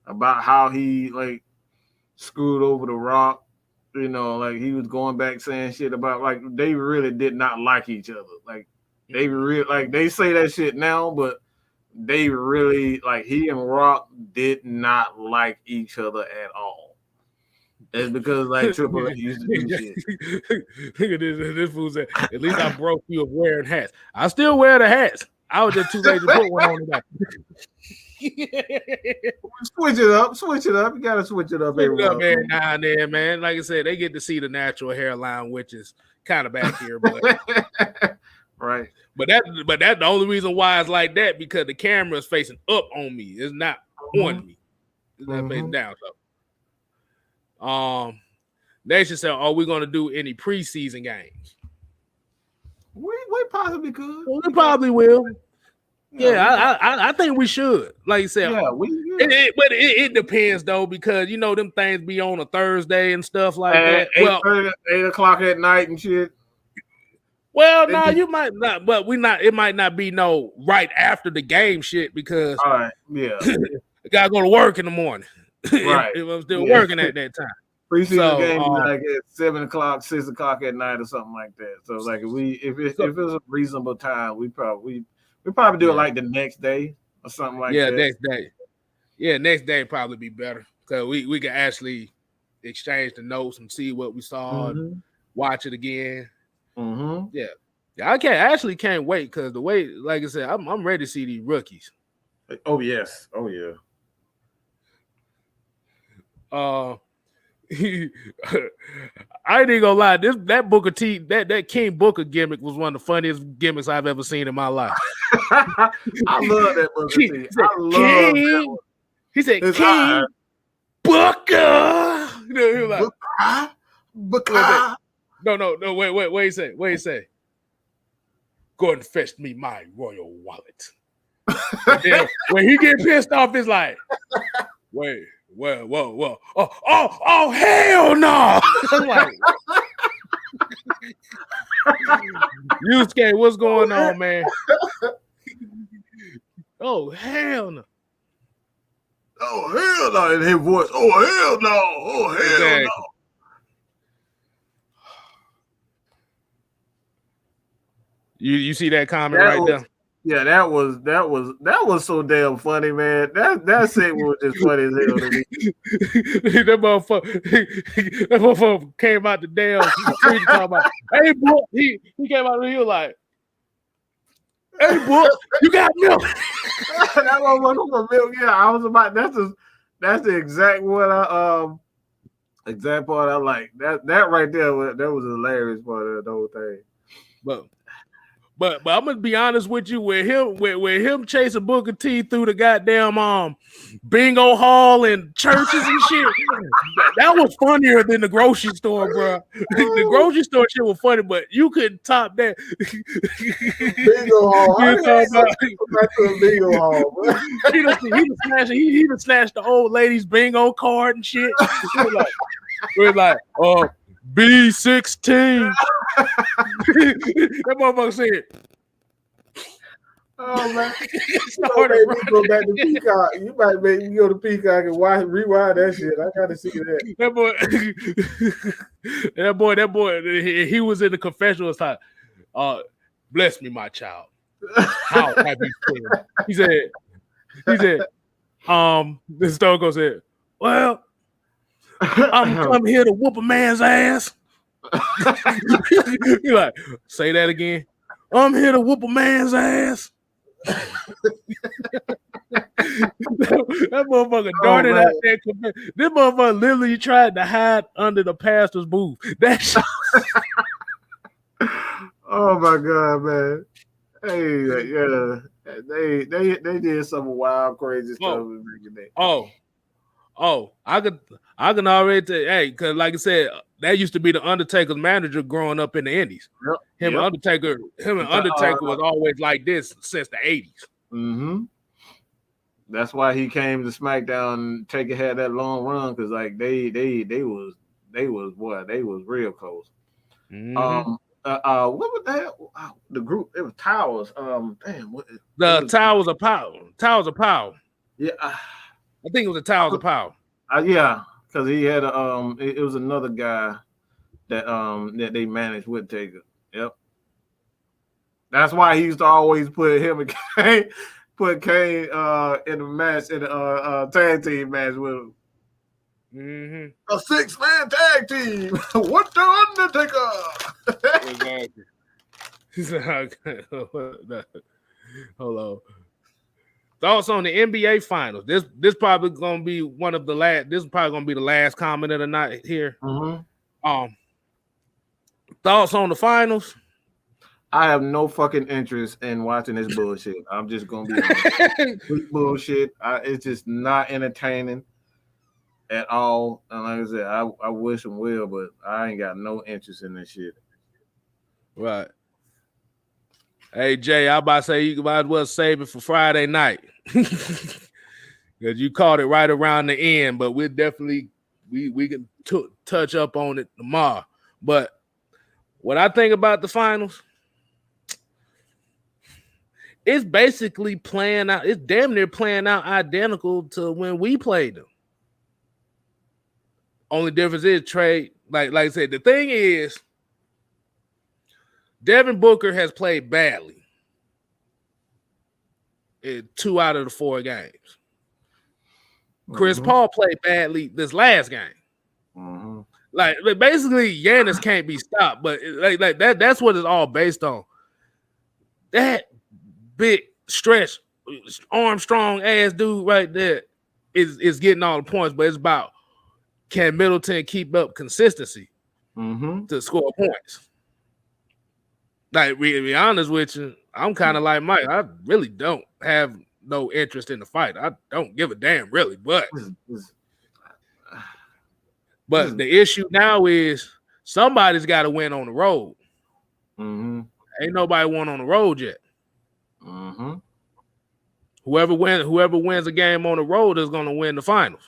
about how he like screwed over the Rock, you know, like he was going back saying shit about like they really did not like each other. Like they really like they say that shit now, but they really like he and Rock did not like each other at all. It's because like Triple H used to do shit. Look at this fool said, at least I broke you of wearing hats. I still wear the hats. I was just too late to put one on today. Switch it up. You gotta switch it up every now and then, man. Like I said, they get to see the natural hairline, which is kind of back here, but right. But that's the only reason why it's like that, because the camera is facing up on me. It's not on me. It's not facing down. So Nation said, are we gonna do any preseason games? We possibly could. Well, we probably will. Yeah, I think we should. Like you said, yeah, but it depends though, because you know them things be on a Thursday and stuff like that. 8 o'clock at night and shit. Well, no, you might not, but it might not be no right after the game shit, because all right, yeah, I gotta go to work in the morning. Right. if I'm still working at that time. Preseason game like at 7 o'clock, 6 o'clock at night or something like that. So like if it's a reasonable time, we probably do it like the next day or something like that. Yeah, next day. Yeah, next day probably be better, because we can actually exchange the notes and see what we saw and watch it again. Mm-hmm. Yeah, I can't wait, because the way, like I said, I'm ready to see these rookies. Oh yes, oh yeah. I ain't gonna lie. That Booker T, that King Booker gimmick was one of the funniest gimmicks I've ever seen in my life. I love that Booker T. I love that one. He said, King Booker. You know, he was like, Booker. No. Wait. What he say? Go and fetch me my royal wallet. Then, when he get pissed off, it's like, wait. Whoa. Oh, hell no. I'm like, Yusuke, what's going on, man? Oh, hell no. Oh, hell no. In his voice. Oh, hell no. Oh, hell no. You see that comment right there? Yeah, that was so damn funny, man. That segment was just funny as hell to me. that motherfucker came out the damn street talking about, hey, boy, he came out and he was like, hey, boy, you got milk. That motherfucker for milk. Yeah, I was about That's the exact what exact part I like. That right there, that was a hilarious part of the whole thing. But I'm gonna be honest with you, where him chasing Booker T through the goddamn bingo hall and churches and shit, that was funnier than the grocery store, bro. The grocery store shit was funny, but you couldn't top that. Bingo hall. Bingo hall. He was snatched the old lady's bingo card and shit. We're like, B16. That motherfucker said. Oh man, you go back to Peacock. You might make me go to Peacock and rewind that shit. I gotta see that. That boy, he was in the confessional. It's like, bless me, my child. How have you been? He said, the Stoico said, well, I'm here to whoop a man's ass. You're like, say that again. I'm here to whoop a man's ass. That motherfucker darted out there. This motherfucker literally tried to hide under the pastor's booth. That shit. Oh my god, man. Hey, yeah. They did some wild, crazy stuff. I can already tell. Hey, because like I said, that used to be the Undertaker's manager growing up in the Indies. Yep. Him and Undertaker was always like this since the 80s. Mm-hmm. That's why he came to SmackDown and had that long run, because like they was real close. Mm-hmm. What was that? The group, it was Towers. Towers of Power. Towers of Power. Yeah. I think it was the Towers of Power. Yeah, because he had it was another guy that they managed with Taker. Yep. That's why he used to always put him and Kane in the match, in the tag team match with him. Mm-hmm. A 6-man tag team. What the Undertaker? Exactly. Hold on. Thoughts on the NBA Finals? This probably gonna be one of the last. This is probably gonna be the last comment of the night here. Mm-hmm. Thoughts on the finals? I have no fucking interest in watching this bullshit. I'm just gonna be honest. Bullshit. It's just not entertaining at all. And like I said, I wish them well, but I ain't got no interest in this shit. Right. Hey Jay, I about to say you might as well save it for Friday night. Because you caught it right around the end, but we'll definitely we can touch up on it tomorrow. But what I think about the finals, it's basically playing out. It's damn near playing out identical to when we played them. Only difference is Trey. Like I said, the thing is, Devin Booker has played badly in 2 out of the 4 games. Chris Paul played badly this last game. Mm-hmm. Like basically, Giannis can't be stopped. But like that's what it's all based on. That big stretch, Armstrong ass dude right there is getting all the points. But it's about, can Middleton keep up consistency to score points? Like, to be honest with you, I'm kind of like Mike. I really don't have no interest in the fight. I don't give a damn, really. But the issue now is somebody's got to win on the road. Ain't nobody won on the road yet. Whoever wins a game on the road is going to win the finals.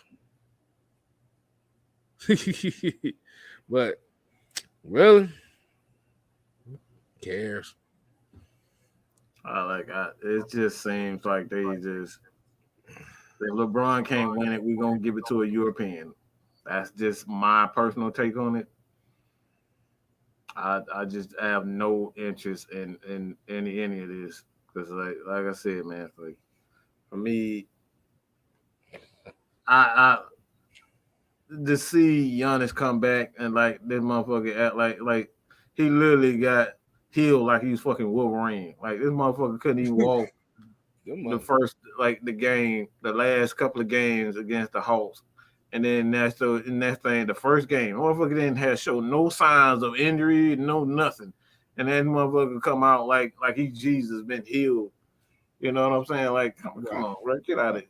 But really, cares? It just seems like if LeBron can't win it, we're gonna give it to a European. That's just my personal take on it. I just have no interest in any of this, because like I said, man, like for me, I to see Giannis come back and like this motherfucker act like he literally got healed like he was fucking Wolverine. Like this motherfucker couldn't even walk. the last couple of games against the Hawks. And then the first game, motherfucker didn't have show no signs of injury, no nothing. And then motherfucker come out like he Jesus been healed. You know what I'm saying? Like, come on, bro, get out of it.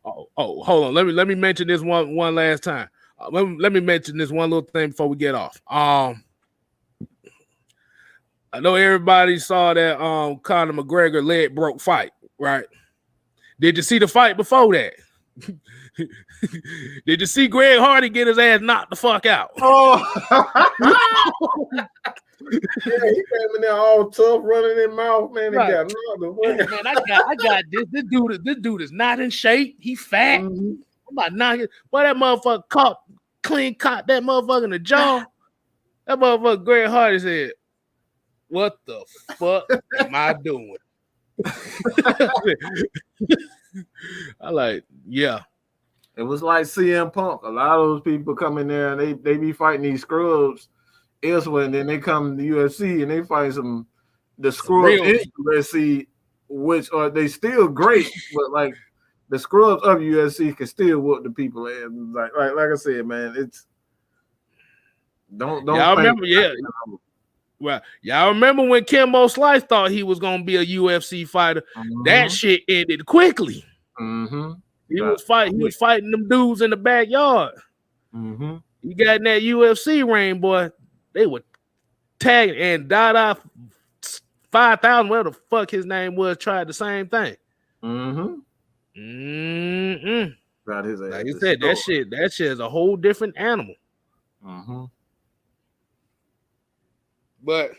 Hold on. Let me mention this one last time. Let me mention this one little thing before we get off. I know everybody saw that Conor McGregor leg broke fight, right? Did you see the fight before that? Did you see Greg Hardy get his ass knocked the fuck out? Oh, yeah, he came in there all tough, running in mouth, man. He got knocked. Man, I got this. This dude is not in shape. He fat. Mm-hmm. I'm about knocking. Boy, that motherfucker caught that motherfucker in the jaw. That motherfucker Greg Hardy said, "What the fuck am I doing?" I like, yeah. It was like CM Punk. A lot of those people come in there and they be fighting these scrubs elsewhere, and then they come to the UFC and they fight the scrubs in UFC, which are they still great, but like the scrubs of UFC can still whoop the people. And like I said, man, it's don't. Y'all remember, Well, y'all remember when Kimbo Slice thought he was gonna be a UFC fighter? Mm-hmm. That shit ended quickly. Mm-hmm. He was fighting them dudes in the backyard. Mm-hmm. He got in that UFC ring, boy. They were tagging, and Dada 5,000, whatever the fuck his name was, tried the same thing. Mm-hmm. Mm-hmm. Got his ass. Like you said, that shit is a whole different animal. Mm-hmm. But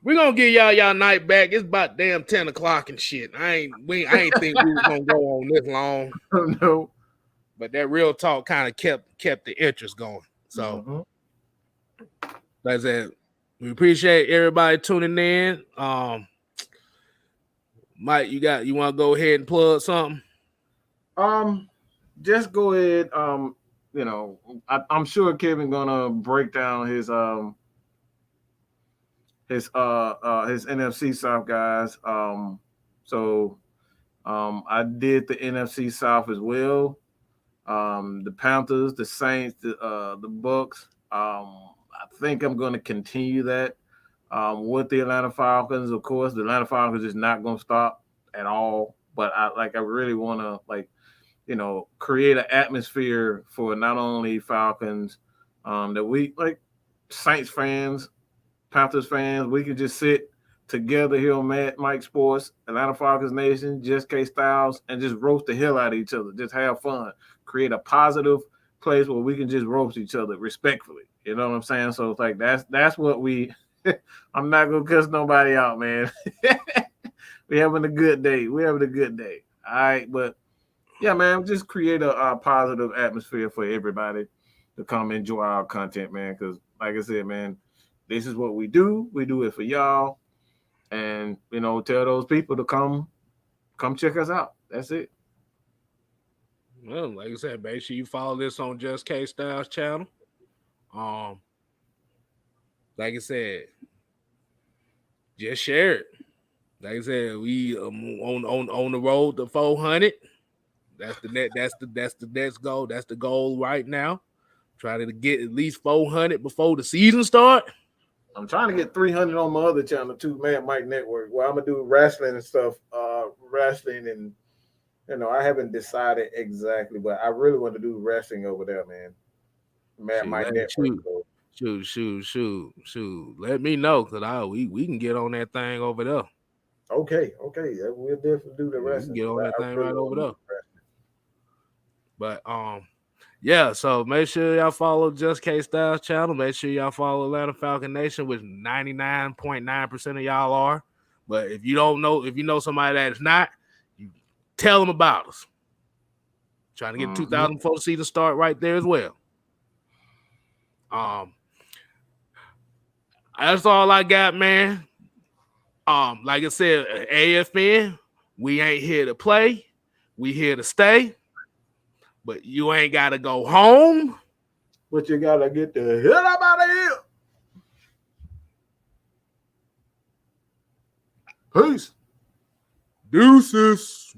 we're gonna give y'all night back. It's about damn 10 o'clock and shit. I ain't think we was gonna go on this long. No. But that real talk kind of kept the interest going. So like I said, we appreciate everybody tuning in. Mike, you want to go ahead and plug something? Just go ahead. I'm sure Kevin gonna break down his NFC South guys. I did the NFC South as well. The Panthers, the Saints, the Bucks. I think I'm going to continue that with the Atlanta Falcons. Of course, the Atlanta Falcons is not going to stop at all. But I really want to create an atmosphere for not only Falcons that we like Saints fans, Panthers fans. We can just sit together here on Mike Sports, Atlanta Falcons Nation, Just K Styles, and just roast the hell out of each other. Just have fun. Create a positive place where we can just roast each other respectfully. You know what I'm saying? So it's like that's what we I'm not gonna cuss nobody out, man. We're having a good day. All right, but yeah, man, just create a positive atmosphere for everybody to come enjoy our content, man. Because like I said, man, this is what we do. We do it for y'all. And tell those people to come check us out. That's it. Well, like I said, make sure you follow this on Just K Styles channel. Like I said, just share it. Like I said, we on the road to 400. That's the next goal. That's the goal right now. Try to get at least 400 before the season start. I'm trying to get 300 on my other channel too, Man Mike Network. Where I'm gonna do wrestling and stuff. Wrestling and I haven't decided exactly, but I really want to do wrestling over there, man. Mike Network. Shoot. Let me know, because we can get on that thing over there. Okay. We'll definitely do the wrestling. Get on that thing right over there. But yeah, so make sure y'all follow Just K Styles channel. Make sure y'all follow Atlanta Falcon Nation, which 99.9% of y'all are. But if you know somebody that is not, you tell them about us. Trying to get 2004 season start right there as well. That's all I got, man. Like I said, AFN, we ain't here to play. We here to stay. But you ain't got to go home. But you got to get the hell up out of here. Peace. Deuces.